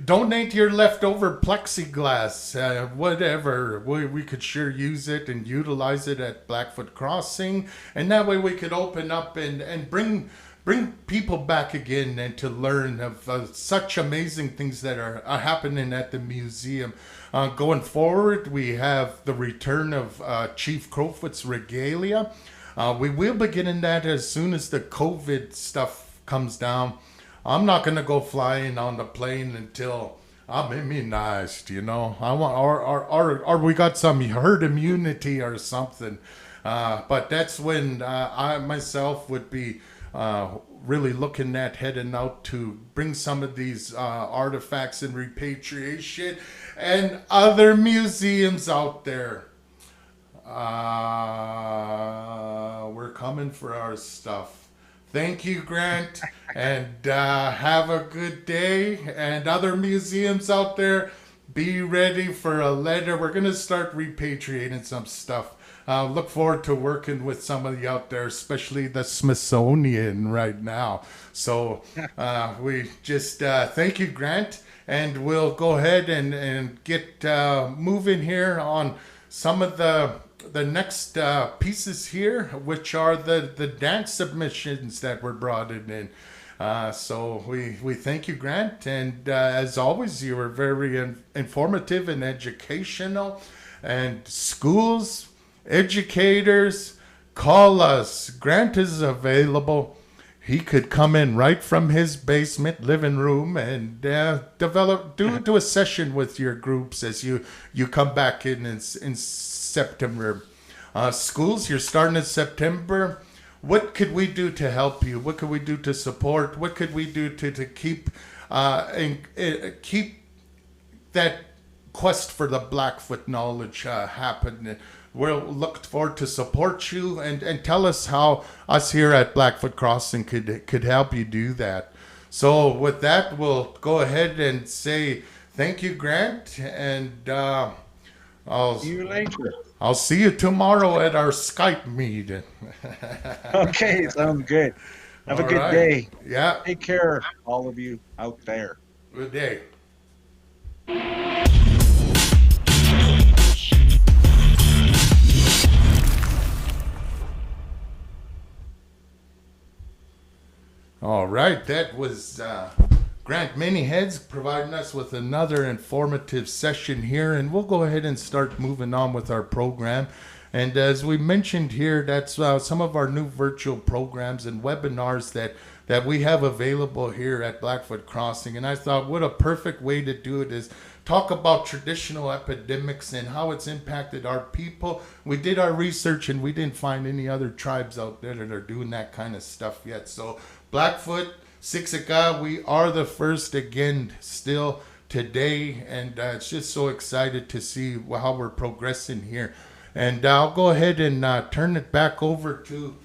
donate your leftover plexiglass, whatever, we could sure use it and utilize it at Blackfoot Crossing, and that way we could open up and bring people back again and to learn of such amazing things that are happening at the museum. Going forward, we have the return of Chief Crowfoot's regalia. We will be getting that as soon as the COVID stuff comes down. I'm not going to go flying on the plane until I'm immunized, you know. I want, or we got some herd immunity or something. But that's when I myself would be really looking at heading out to bring some of these artifacts and repatriation and other museums out there. We're coming for our stuff. Thank you, Grant, and have a good day. And other museums out there, be ready for a letter. We're going to start repatriating some stuff. Look forward to working with some of you out there, especially the Smithsonian right now. So we just thank you, Grant, and we'll go ahead and get moving here on some of the next pieces here, which are the dance submissions that were brought in. So we thank you, Grant, and as always, you were very informative and educational. And schools, educators, call us. Grant is available. He could come in right from his basement living room and do a session with your groups as you come back in September. Schools, you're starting in September. What could we do to help you? What could we do to support? What could we do to keep keep that quest for the Blackfoot knowledge happening? We'll look forward to support you and tell us how us here at Blackfoot Crossing could help you do that. So with that, we'll go ahead and say thank you, Grant, and I'll See you later. I'll see you tomorrow at our Skype meeting. Okay, sounds good. Have a All good right. day. Yeah, Take care, all of you out there. good day. All right, that was Grant Manyheads providing us with another informative session here, and we'll go ahead and start moving on with our program. And as we mentioned here, that's some of our new virtual programs and webinars that we have available here at Blackfoot Crossing. And I thought what a perfect way to do it is talk about traditional epidemics and how it's impacted our people. We did our research and we didn't find any other tribes out there that are doing that kind of stuff yet. So Blackfoot, Siksika, we are the first again still today, and it's just so excited to see how we're progressing here. And I'll go ahead and turn it back over to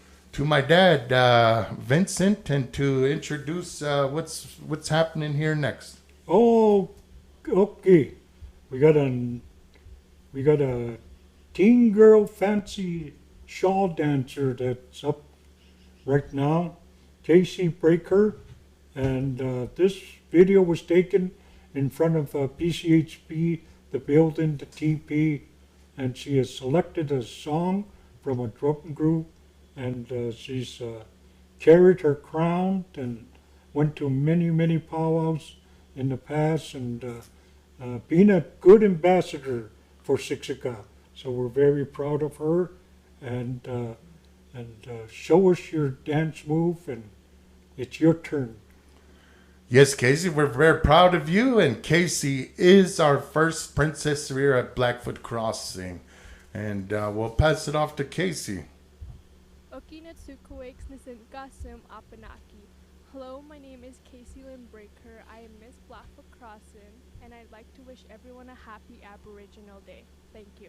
my dad, Vincent, and to introduce what's happening here next. Oh, okay. We got a teen girl fancy shawl dancer that's up right now, Casey Breaker, and this video was taken in front of PCHP, the building, the TP, and she has selected a song from a drum group, and she's carried her crown and went to many powwows in the past, and being a good ambassador for Siksika. So we're very proud of her, and show us your dance move, and it's your turn. Yes, Casey, we're very proud of you, and Casey is our first princess here at Blackfoot Crossing. And we'll pass it off to Casey. Hello, my name is Casey Lynn Breaker. I am Miss Blackfoot Crossing, and I'd like to wish everyone a happy Aboriginal Day. Thank you.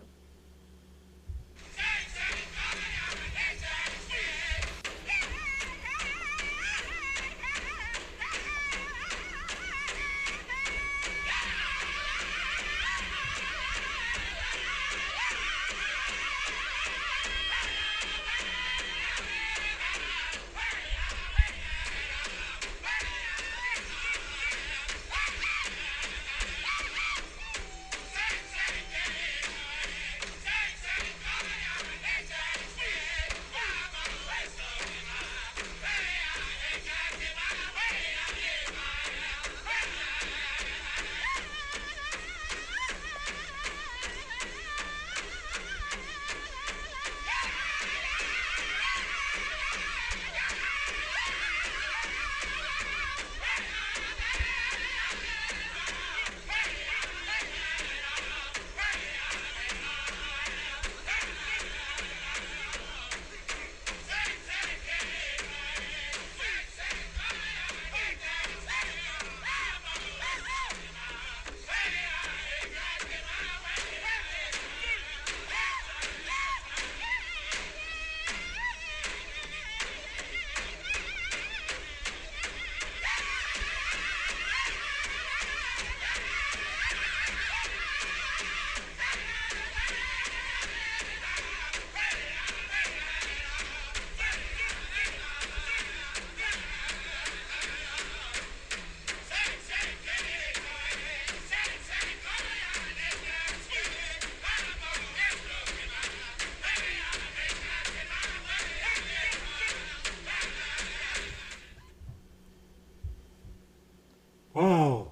Wow.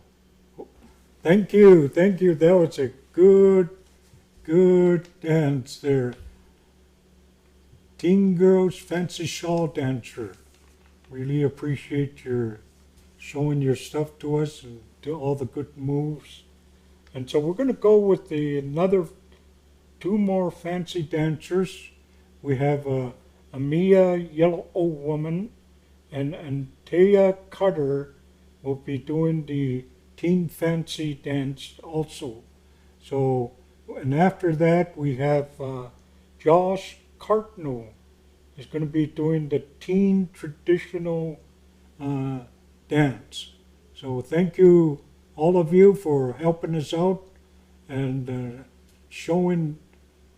Thank you, thank you. That was a good dance there. Teen Girls Fancy Shawl Dancer. Really appreciate your showing your stuff to us and do all the good moves. And so we're going to go with another two more fancy dancers. We have a Mia Yellow Woman and Taya Cutter will be doing the Teen Fancy dance also. So, and after that we have Josh Cartnell is going to be doing the teen traditional uh, dance. So thank you all of you for helping us out and showing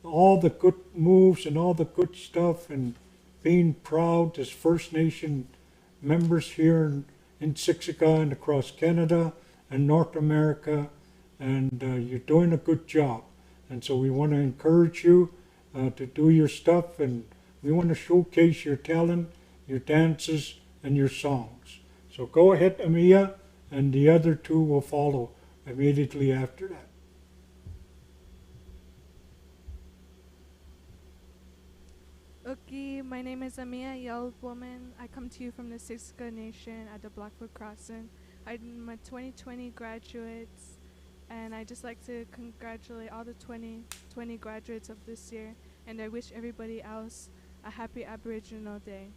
all the good moves and all the good stuff and being proud as First Nation members here in Siksika and across Canada and North America. And you're doing a good job. And so we want to encourage you to do your stuff, and we want to showcase your talent, your dances, and your songs. So go ahead, Amia, and the other two will follow immediately after that. Okay, my name is Amia Yellow Woman. I come to you from the Siksika Nation at the Blackfoot Crossing. I'm a 2020 graduates, and I just like to congratulate all the 2020 graduates of this year, and I wish everybody else a happy Aboriginal Day.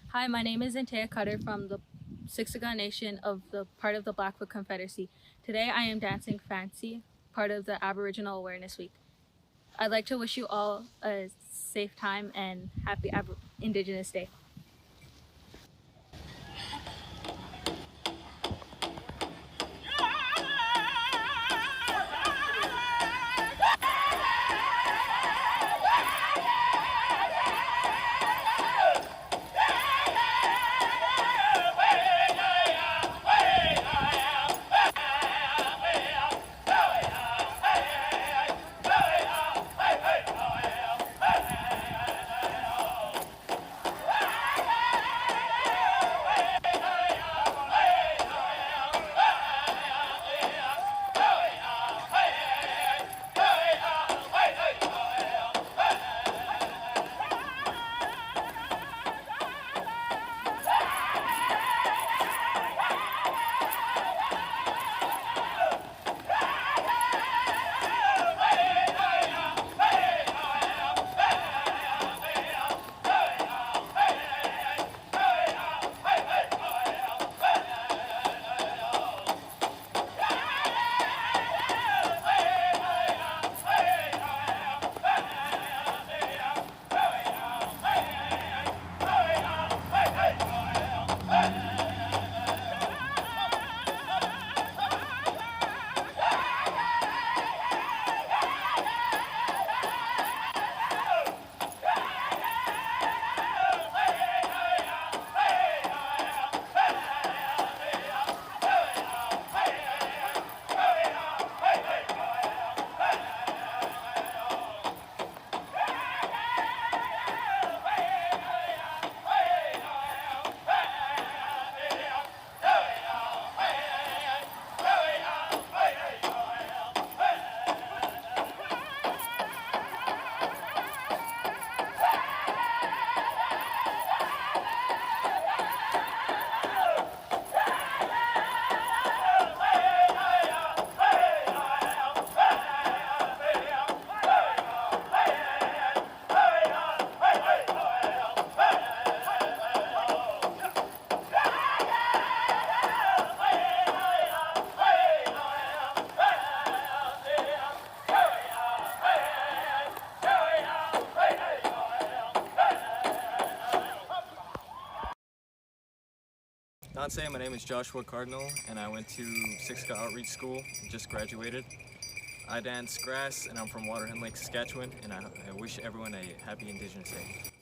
Hi, my name is Antea Cutter from the Siksika Nation of the part of the Blackfoot Confederacy. Today I am dancing Fancy, part of the Aboriginal Awareness Week. I'd like to wish you all a safe time and happy Indigenous Day. Sanse, my name is Joshua Cardinal, and I went to Siksika Outreach School and just graduated. I dance grass, and I'm from Waterhen Lake, Saskatchewan, and I wish everyone a happy Indigenous Day.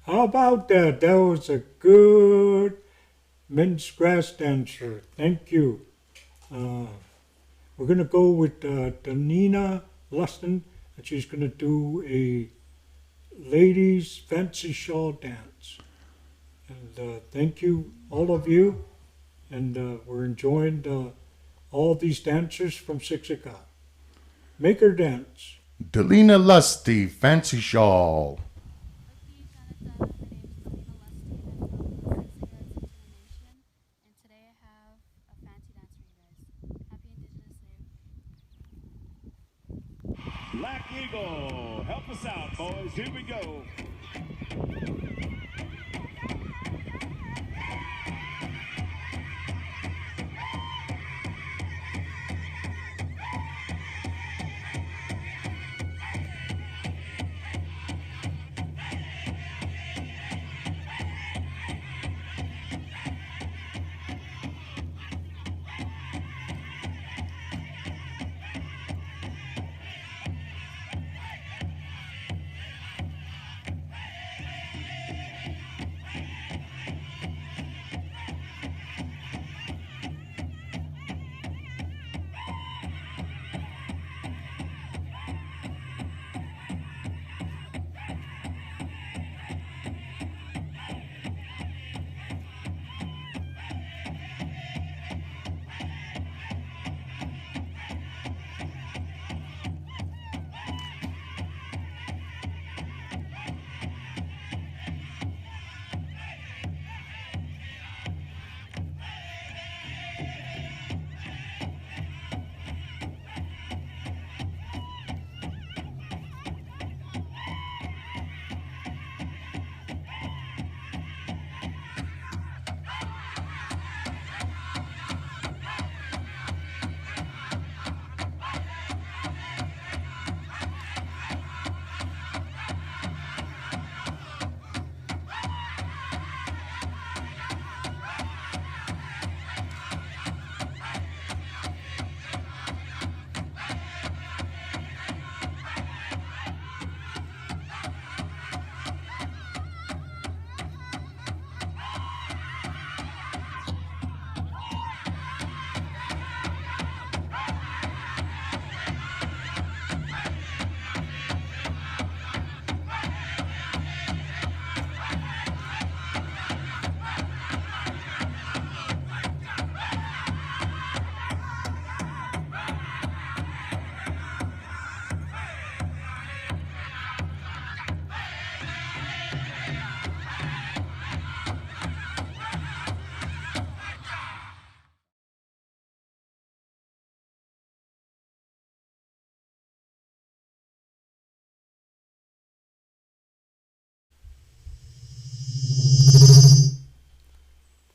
How about that? That was a good men's grass dancer. Thank you. We're going to go with Danina Luston, and she's going to do a ladies' fancy shawl dance. And thank you, all of you. And we're enjoying all these dancers from Siksika. Make her dance. Delina Lusty, Fancy Shawl. Black Eagle, help us out, boys. Here we go.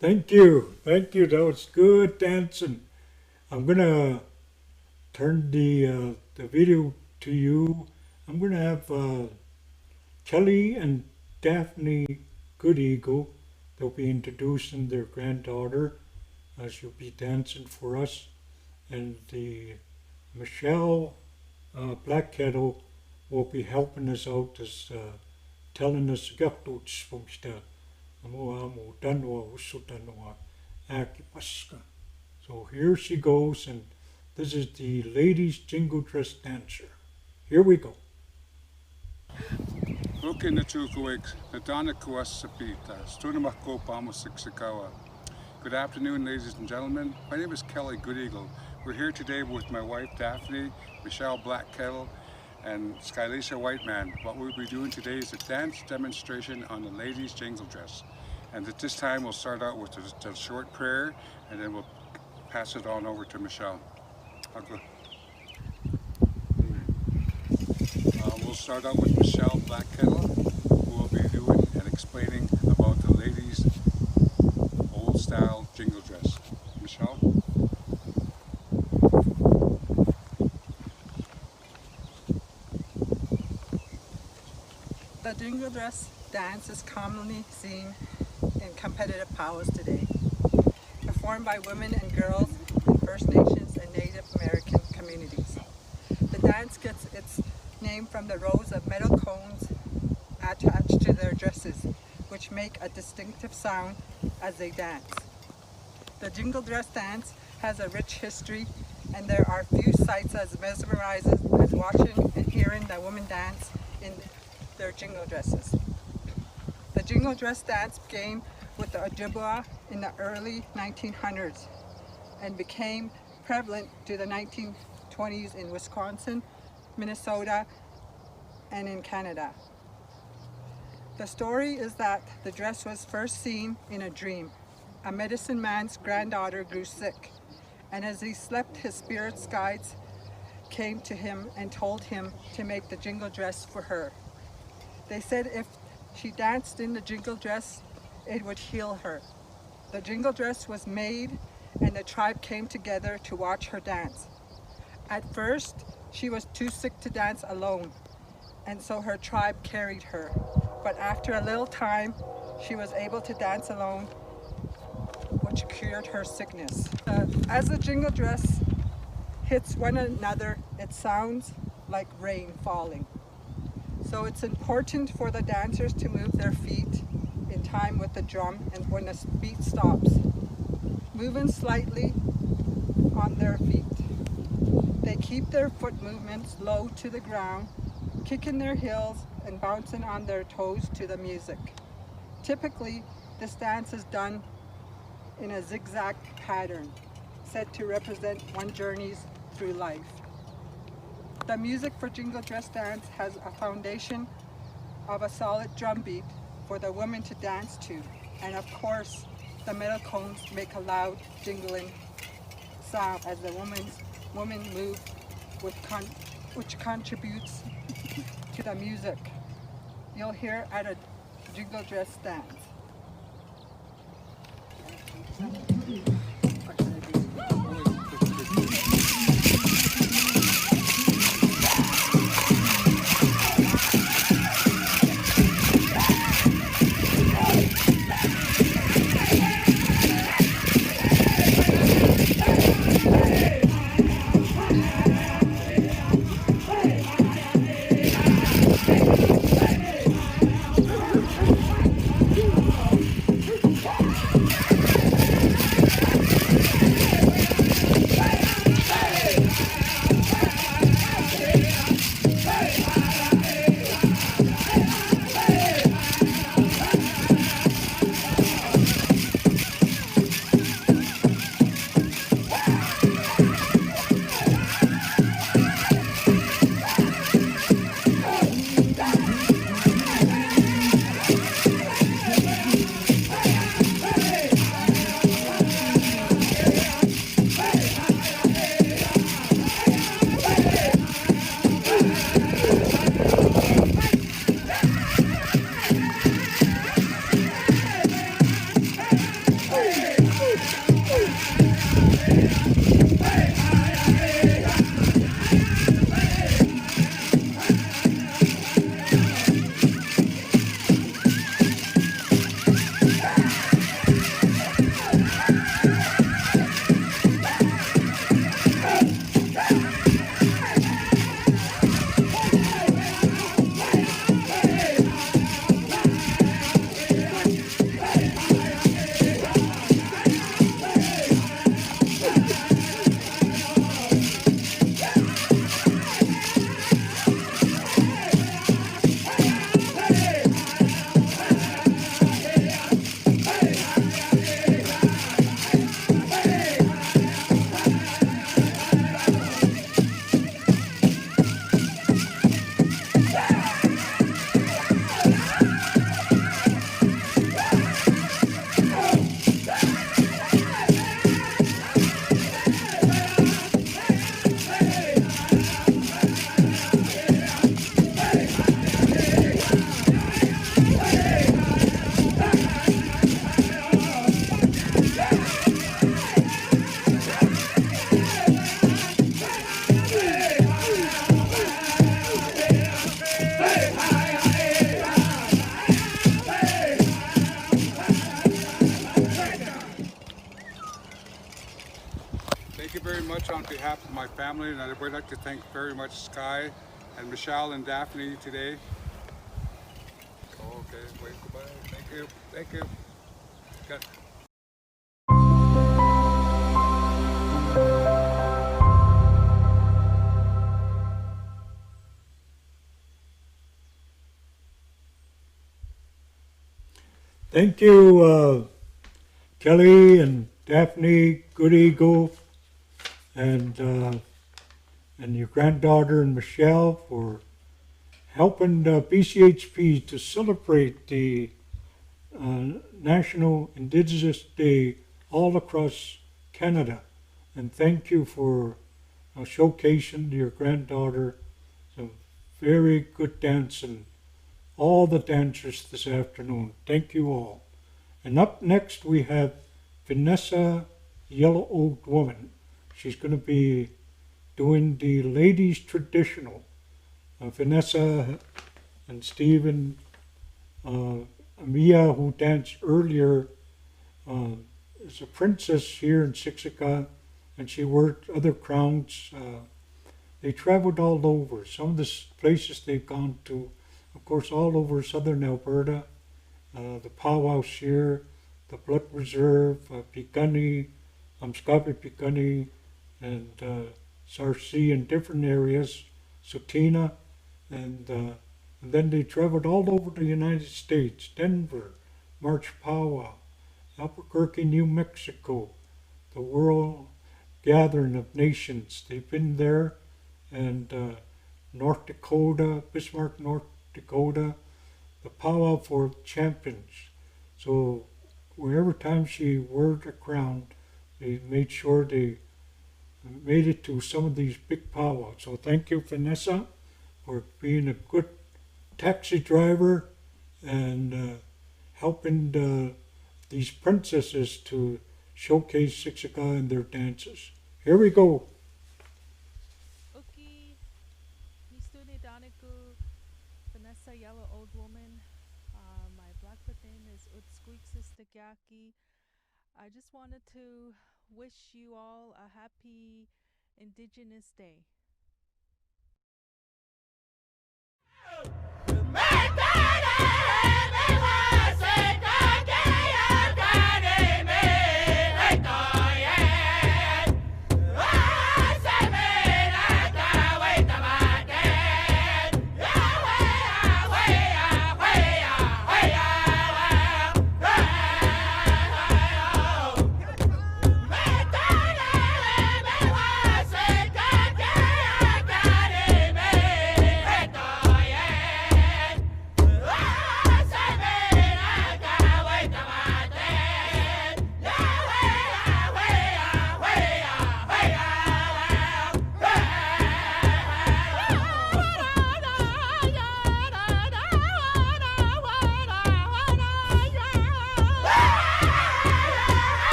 Thank you. Thank you. That was good dancing. I'm gonna turn the video to you. I'm gonna have Kelly and Daphne Good Eagle. They'll be introducing their granddaughter. She'll be dancing for us, and the Michelle Black Kettle will be helping us out as telling us gaktuts from sta amo amo danwa uso danwa aki paska. So here she goes, and this is the ladies jingle dress dancer. Here we go. Okay, Natukuwik, Nadana Kuasapita, Stunamako Pamo Sixikawa. Good afternoon, ladies and gentlemen. My name is Kelly Goodeagle. We're here today with my wife Daphne, Michelle Black Kettle, and Skylisa Whiteman. What we'll be doing today is a dance demonstration on the ladies' jingle dress. And at this time, we'll start out with a short prayer, and then we'll pass it on over to Michelle. We'll start out with Michelle Black Kettle, who will be doing and explaining about the ladies' old style jingle dress. Michelle? The jingle dress dance is commonly seen in competitive powwows today, performed by women and girls in First Nations and Native American communities. The dance gets its name from the rows of metal cones attached to their dresses, which make a distinctive sound as they dance. The jingle dress dance has a rich history, and there are few sights as mesmerizing as watching and hearing the women dance in their jingle dresses. The jingle dress dance began with the Ojibwa in the early 1900s and became prevalent to the 1920s in Wisconsin, Minnesota, and in Canada. The story is that the dress was first seen in a dream. A medicine man's granddaughter grew sick, and as he slept, his spirit's guides came to him and told him to make the jingle dress for her. They said if she danced in the jingle dress, it would heal her. The jingle dress was made, and the tribe came together to watch her dance. At first, she was too sick to dance alone, and so her tribe carried her. But after a little time, she was able to dance alone, which cured her sickness. As the jingle dress hits one another, it sounds like rain falling. So it's important for the dancers to move their feet in time with the drum and when the beat stops, moving slightly on their feet. They keep their foot movements low to the ground, kicking their heels and bouncing on their toes to the music. Typically, this dance is done in a zigzag pattern, said to represent one journeys through life. The music for jingle dress dance has a foundation of a solid drum beat for the women to dance to, and of course, the metal cones make a loud jingling sound as the women move, which contributes to the music you'll hear at a jingle dress dance. on behalf of my family, and I would like to thank very much Sky and Michelle and Daphne today. Okay, wait, goodbye. Thank you. Thank you. Okay. Thank you, Kelly and Daphne, Good Eagle, and your granddaughter and Michelle for helping BCHP to celebrate the National Indigenous Day all across Canada. And thank you for showcasing your granddaughter some very good dancing. All the dancers this afternoon. Thank you all. And up next we have Vanessa, Yellow Old Woman. She's going to be doing the ladies traditional. Vanessa and Stephen, Amia, who danced earlier, is a princess here in Siksika, and she worked other crowns. They traveled all over. Some of the places they've gone to, of course, all over southern Alberta, the powwows here, the Blood Reserve, Piikani, Amskapi Piikani, and Sarcee in different areas, Sutina, and then they traveled all over the United States, Denver, March Powwow, Albuquerque, New Mexico, the World Gathering of Nations. They've been there, and North Dakota, Bismarck, North Dakota, the Powwow for Champions. So wherever time she wore the crown, they made sure they made it to some of these big powwows. So thank you, Vanessa, for being a good taxi driver and helping these princesses to showcase Siksika and their dances. Here we go. Uki, Nistuni Daniku, Vanessa Yellow Old Woman. My Blackfoot name is Utsqueaksistakaki. I just wanted to wish you all a happy Indigenous Day.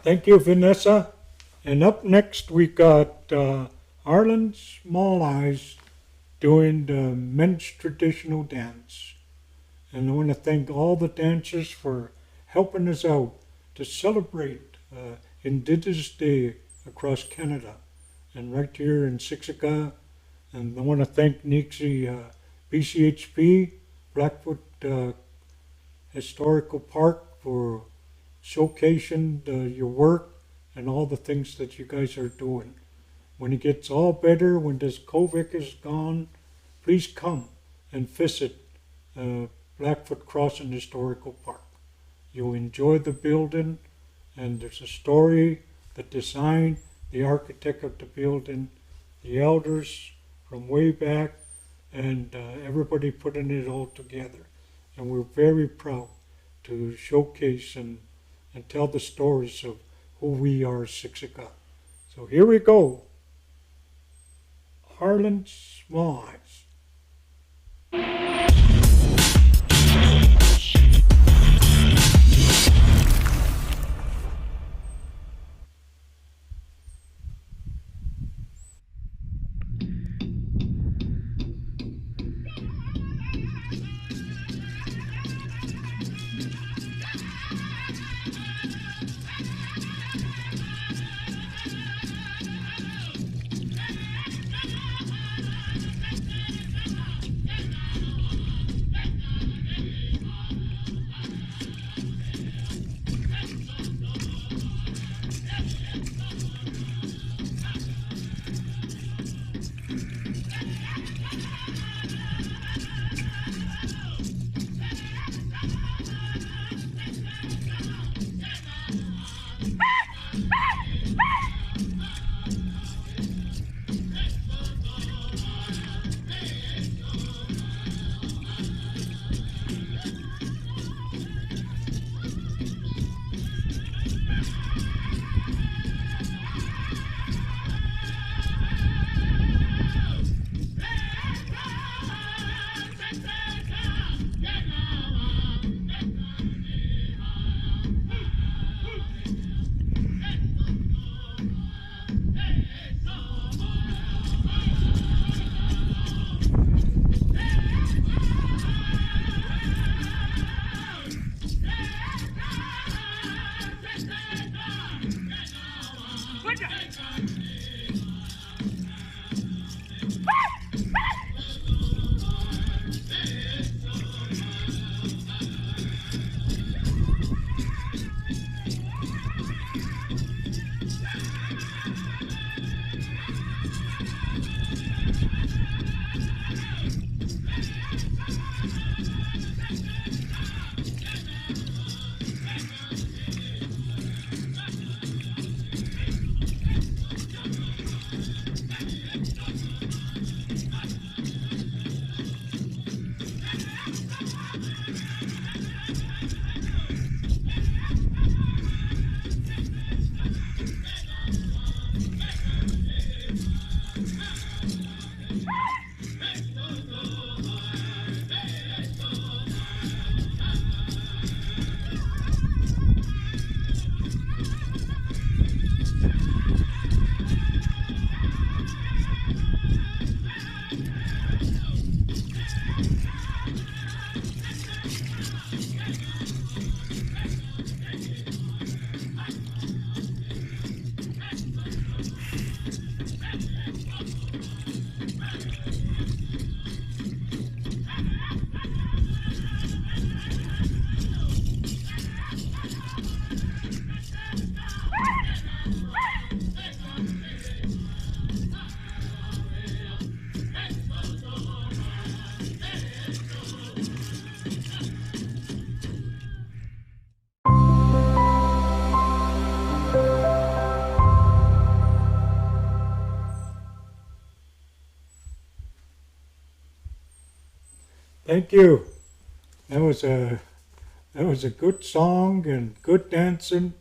Thank you, Vanessa. And up next we got Arlen Small Eyes doing the men's traditional dance. And I want to thank all the dancers for helping us out to celebrate Indigenous Day across Canada and right here in Siksika. And I want to thank Nixie BCHP, Blackfoot Historical Park, for showcasing your work and all the things that you guys are doing. When it gets all better, when this COVID is gone, please come and visit Blackfoot Crossing Historical Park. You'll enjoy the building, and there's a story, the design, the architect of the building, the elders from way back, and everybody putting it all together. And we're very proud to showcase and tell the stories of who we are as Siksika. So here we go. Harlan Small Eyes. Thank you. That was a good song and good dancing,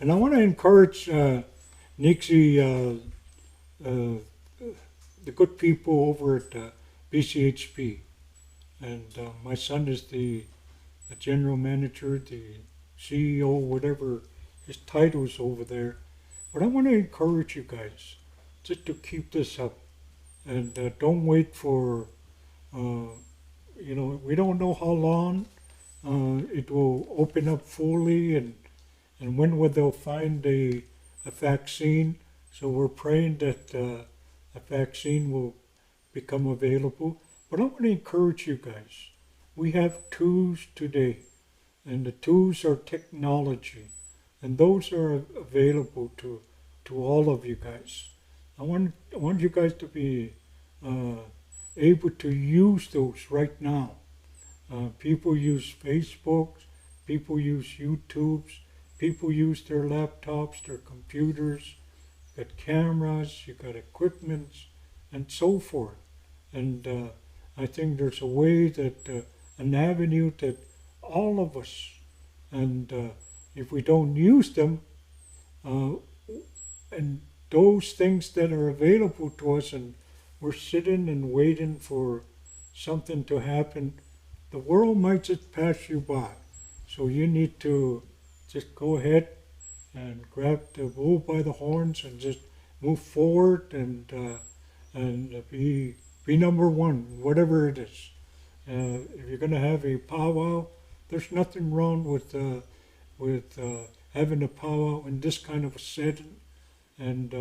and I want to encourage Nixie, the good people over at BCHP, and my son is the general manager, the CEO, whatever his title's over there. But I want to encourage you guys just to keep this up, and don't wait for. We don't know how long it will open up fully, and when will they'll find a vaccine. So we're praying that a vaccine will become available. But I want to encourage you guys. We have tools today, and the tools are technology, and those are available to all of you guys. I want you guys to be able to use those right now. People use Facebooks, people use YouTubes, people use their laptops, their computers, you got cameras, you got equipments, and so forth. And I think there's a way that, an avenue that all of us, and if we don't use them, and those things that are available to us, and we're sitting and waiting for something to happen, the world might just pass you by. So you need to just go ahead and grab the bull by the horns and just move forward and be number one, whatever it is. If you're going to have a powwow, there's nothing wrong with having a powwow in this kind of a setting. And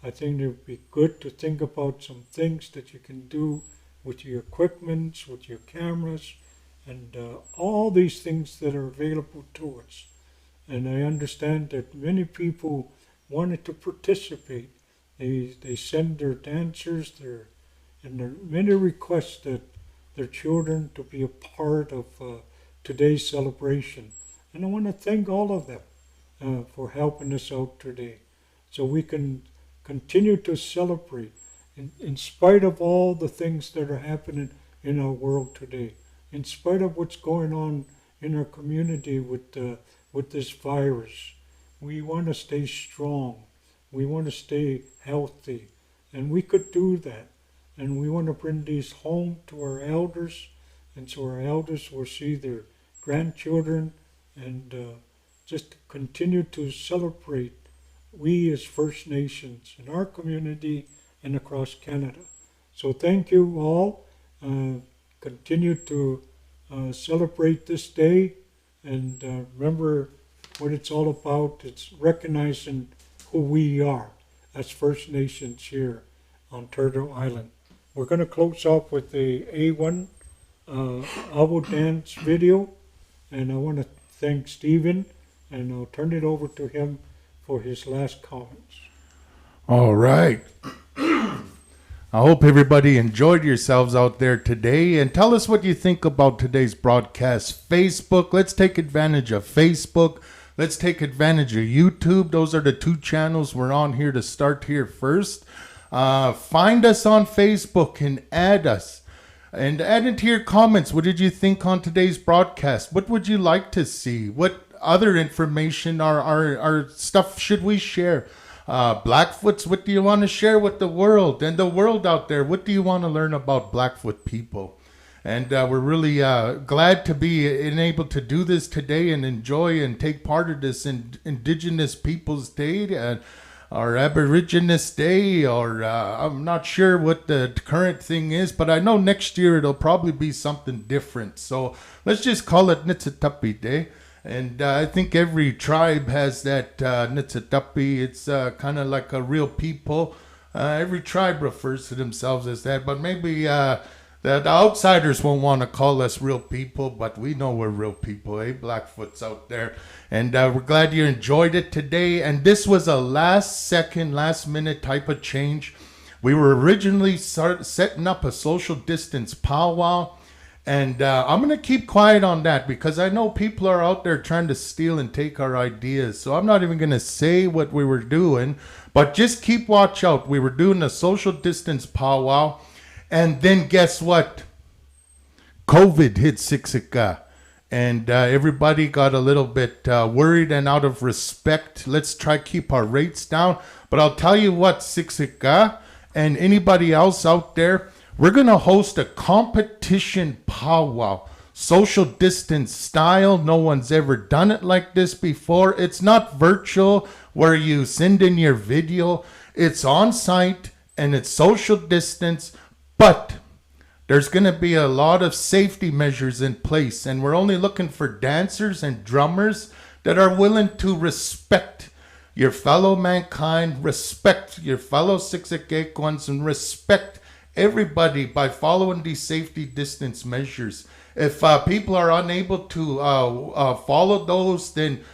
I think it would be good to think about some things that you can do with your equipment, with your cameras, and all these things that are available to us. And I understand that many people wanted to participate. They send their dancers, and there are many requests that their children to be a part of today's celebration. And I want to thank all of them for helping us out today, so we can continue to celebrate in spite of all the things that are happening in our world today, in spite of what's going on in our community with this virus. We want to stay strong. We want to stay healthy, and we could do that. And we want to bring these home to our elders, and so our elders will see their grandchildren, and just continue to celebrate, we as First Nations in our community and across Canada. So thank you all. Continue to celebrate this day, and remember what it's all about. It's recognizing who we are as First Nations here on Turtle Island. We're going to close off with the A1 Owl Dance video, and I want to thank Stephen, and I'll turn it over to him for his last comments. All right. I hope everybody enjoyed yourselves out there today, and tell us what you think about today's broadcast. Facebook, let's take advantage of Facebook. Let's take advantage of YouTube. Those are the two channels we're on here to start here first. Find us on Facebook and add us. And add into your comments, what did you think on today's broadcast? What would you like to see? What other information or stuff should we share? Blackfoots, what do you want to share with the world? And the world out there, what do you want to learn about Blackfoot people? And we're really glad to be able to do this today and enjoy and take part of this Indigenous Peoples Day, or Aborigines Day, or I'm not sure what the current thing is, but I know next year it'll probably be something different. So let's just call it Nitsitapi Day. And I think every tribe has that Nitsitapi. It's kind of like a real people. Every tribe refers to themselves as that, but maybe the outsiders won't want to call us real people, but we know we're real people, Blackfoots out there. And we're glad you enjoyed it today. And this was a last minute type of change. We were originally setting up a social distance powwow. And I'm going to keep quiet on that because I know people are out there trying to steal and take our ideas. So I'm not even going to say what we were doing, but just keep watch out. We were doing a social distance powwow. And then guess what? COVID hit Siksika. And everybody got a little bit worried, and out of respect, let's try keep our rates down. But I'll tell you what, Siksika and anybody else out there, we're going to host a competition powwow, social distance style. No one's ever done it like this before. It's not virtual where you send in your video. It's on site and it's social distance, but there's going to be a lot of safety measures in place, and we're only looking for dancers and drummers that are willing to respect your fellow mankind, respect your fellow Siksikaquans, and respect everybody by following these safety distance measures. If people are unable to follow those, then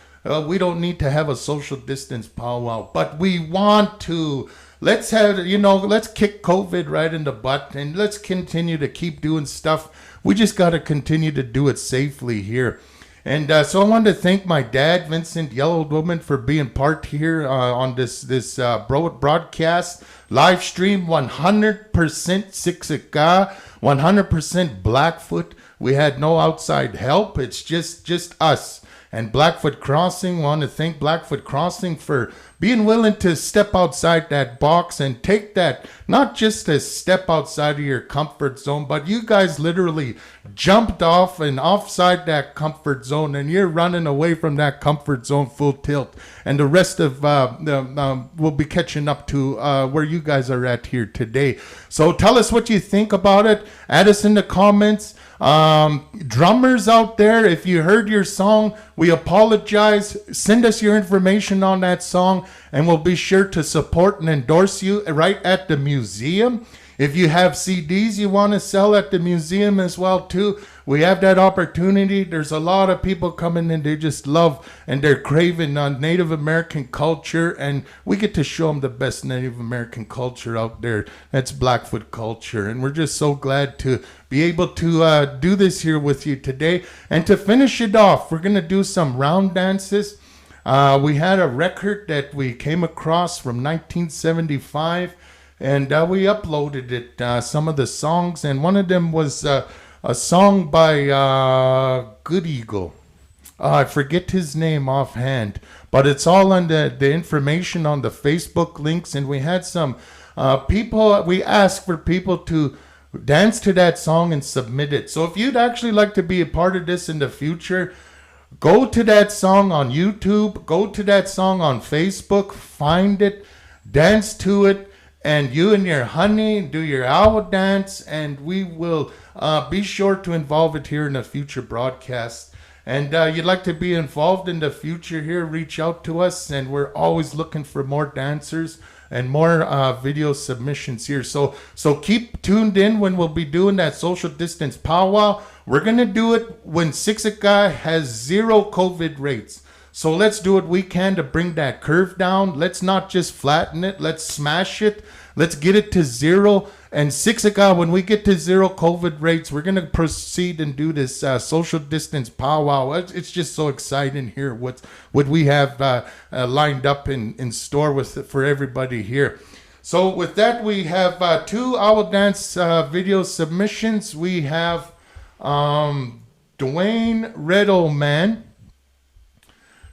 we don't need to have a social distance powwow. But we want to let's have, let's kick COVID right in the butt and let's continue to keep doing stuff. We just got to continue to do it safely here. And so I wanted to thank my dad, Vincent Yellow Woman, for being part here on this broadcast, live stream, 100% Siksika, 100% Blackfoot. We had no outside help. It's just us. And Blackfoot Crossing, want to thank Blackfoot Crossing for being willing to step outside that box and take that, not just a step outside of your comfort zone, but you guys literally jumped off and offside that comfort zone, and you're running away from that comfort zone full tilt. And the rest of we'll be catching up to where you guys are at here today. So tell us what you think about it. Add us in the comments. Drummers out there, if you heard your song, we apologize. Send us your information on that song and we'll be sure to support and endorse you right at the museum. If you have CDs you want to sell at the museum as well too, we have that opportunity. There's a lot of people coming in, they just love and they're craving on Native American culture, and we get to show them the best Native American culture out there. That's Blackfoot culture, and we're just so glad to be able to do this here with you today. And to finish it off, we're going to do some round dances. We had a record that we came across from 1975, and we uploaded it, some of the songs, and one of them was a song by Good Eagle. I forget his name offhand, but it's all on the information on the Facebook links, and we had some people, we asked for people to dance to that song and submit it. So if you'd actually like to be a part of this in the future, go to that song on YouTube, go to that song on Facebook, find it, dance to it, and you and your honey do your owl dance, and we will be sure to involve it here in a future broadcast. And you'd like to be involved in the future here, reach out to us, and we're always looking for more dancers and more video submissions here. So keep tuned in when we'll be doing that social distance powwow. We're going to do it when Siksika has 0 COVID rates. So let's do what we can to bring that curve down. Let's not just flatten it. Let's smash it. Let's get it to 0. And Siksika, when we get to 0 COVID rates, we're going to proceed and do this social distance powwow. It's just so exciting here what we have lined up in store for everybody here. So with that, we have 2 owl dance video submissions. We have Dwayne Red Old Man.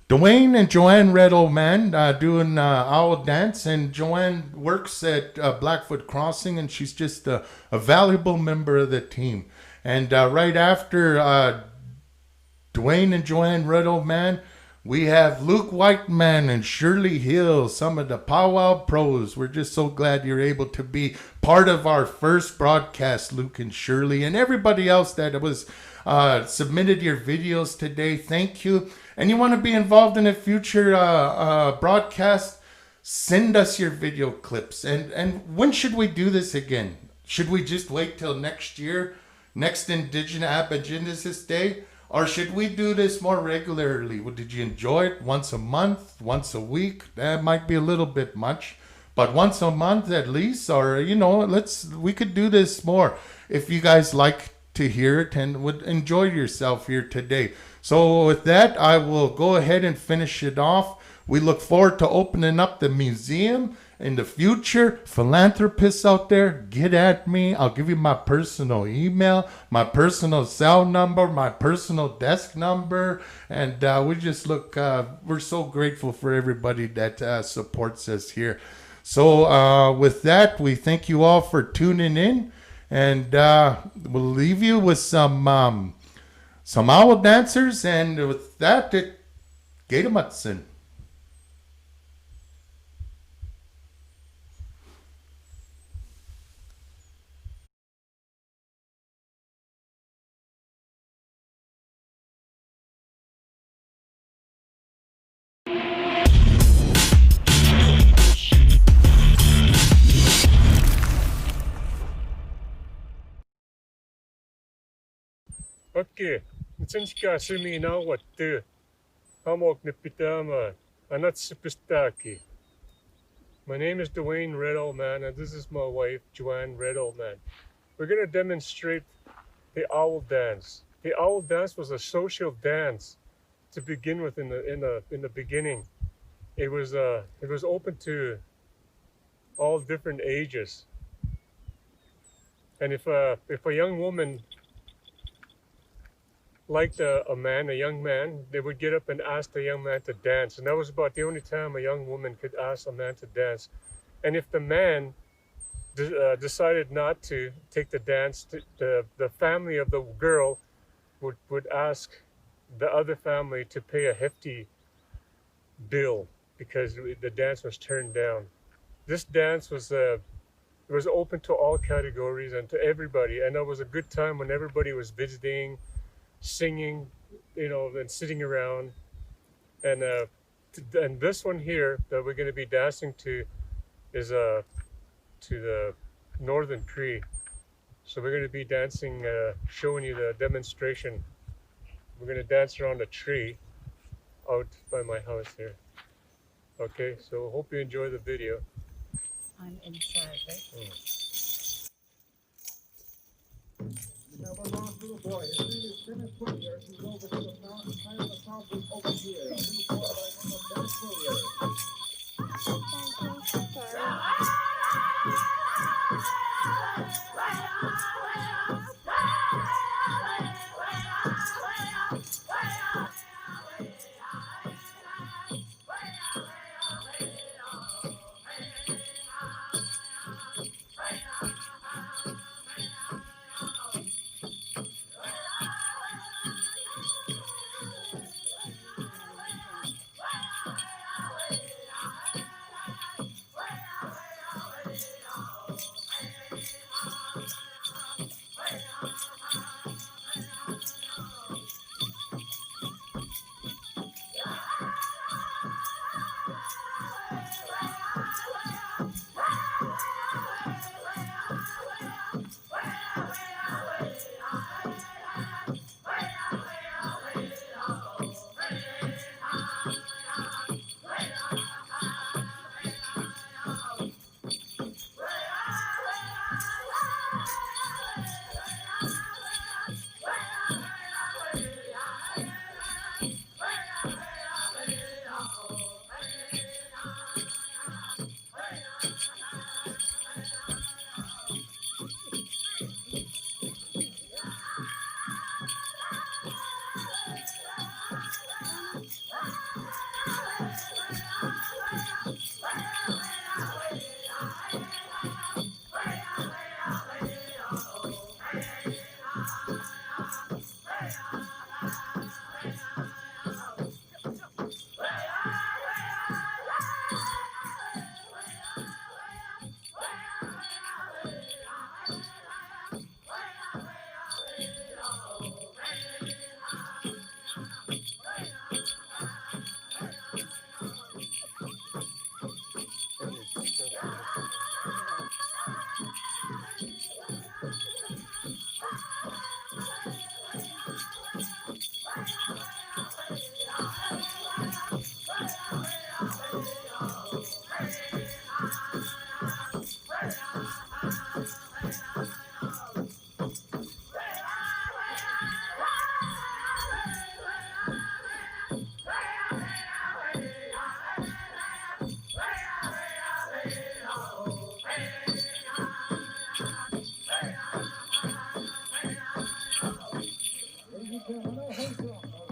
Dwayne and Joanne Red Old Man doing owl dance, and Joanne works at Blackfoot Crossing, and she's just a valuable member of the team. And right after Dwayne and Joanne Red Old Man, we have Luke Whiteman and Shirley Hill, some of the powwow pros. We're just so glad you're able to be part of our first broadcast, Luke and Shirley, and everybody else that was submitted your videos today. Thank you. And you want to be involved in a future broadcast, send us your video clips. And when should we do this again? Should we just wait till next year, next Indigenous Day? Or should we do this more regularly? Did you enjoy it? Once a month, once a week? That might be a little bit much, but once a month at least, or we could do this more if you guys like to hear it and would enjoy yourself here today. So with that, I will go ahead and finish it off. We look forward to opening up the museum in the future. Philanthropists out there, get at me. I'll give you my personal email, my personal cell number, my personal desk number. And we just we're so grateful for everybody that supports us here. So with that, we thank you all for tuning in. And we'll leave you with some owl dancers. And with that, Gatormatsen. Okei, Tsinska Simina Wattu, Hamok Nipitama, Anatsipistaki. My name is Dwayne Red Old Man, and this is my wife, Joanne Red Old Man. We're going to demonstrate the owl dance. The owl dance was a social dance to begin with in the beginning. It was open to all different ages. And if a young woman liked a young man, they would get up and ask the young man to dance. And that was about the only time a young woman could ask a man to dance. And if the man decided not to take the dance, the family of the girl would ask the other family to pay a hefty bill because the dance was turned down. This dance was it was open to all categories and to everybody, and it was a good time when everybody was visiting, singing, and sitting around. And this one here that we're going to be dancing to is to the Northern Cree. So we're going to be dancing, showing you the demonstration. We're going to dance around a tree out by my house here. Okay, so hope you enjoy the video. I'm inside, right?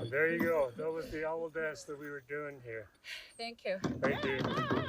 There you go. That was the owl dance that we were doing here. Thank you. Thank you.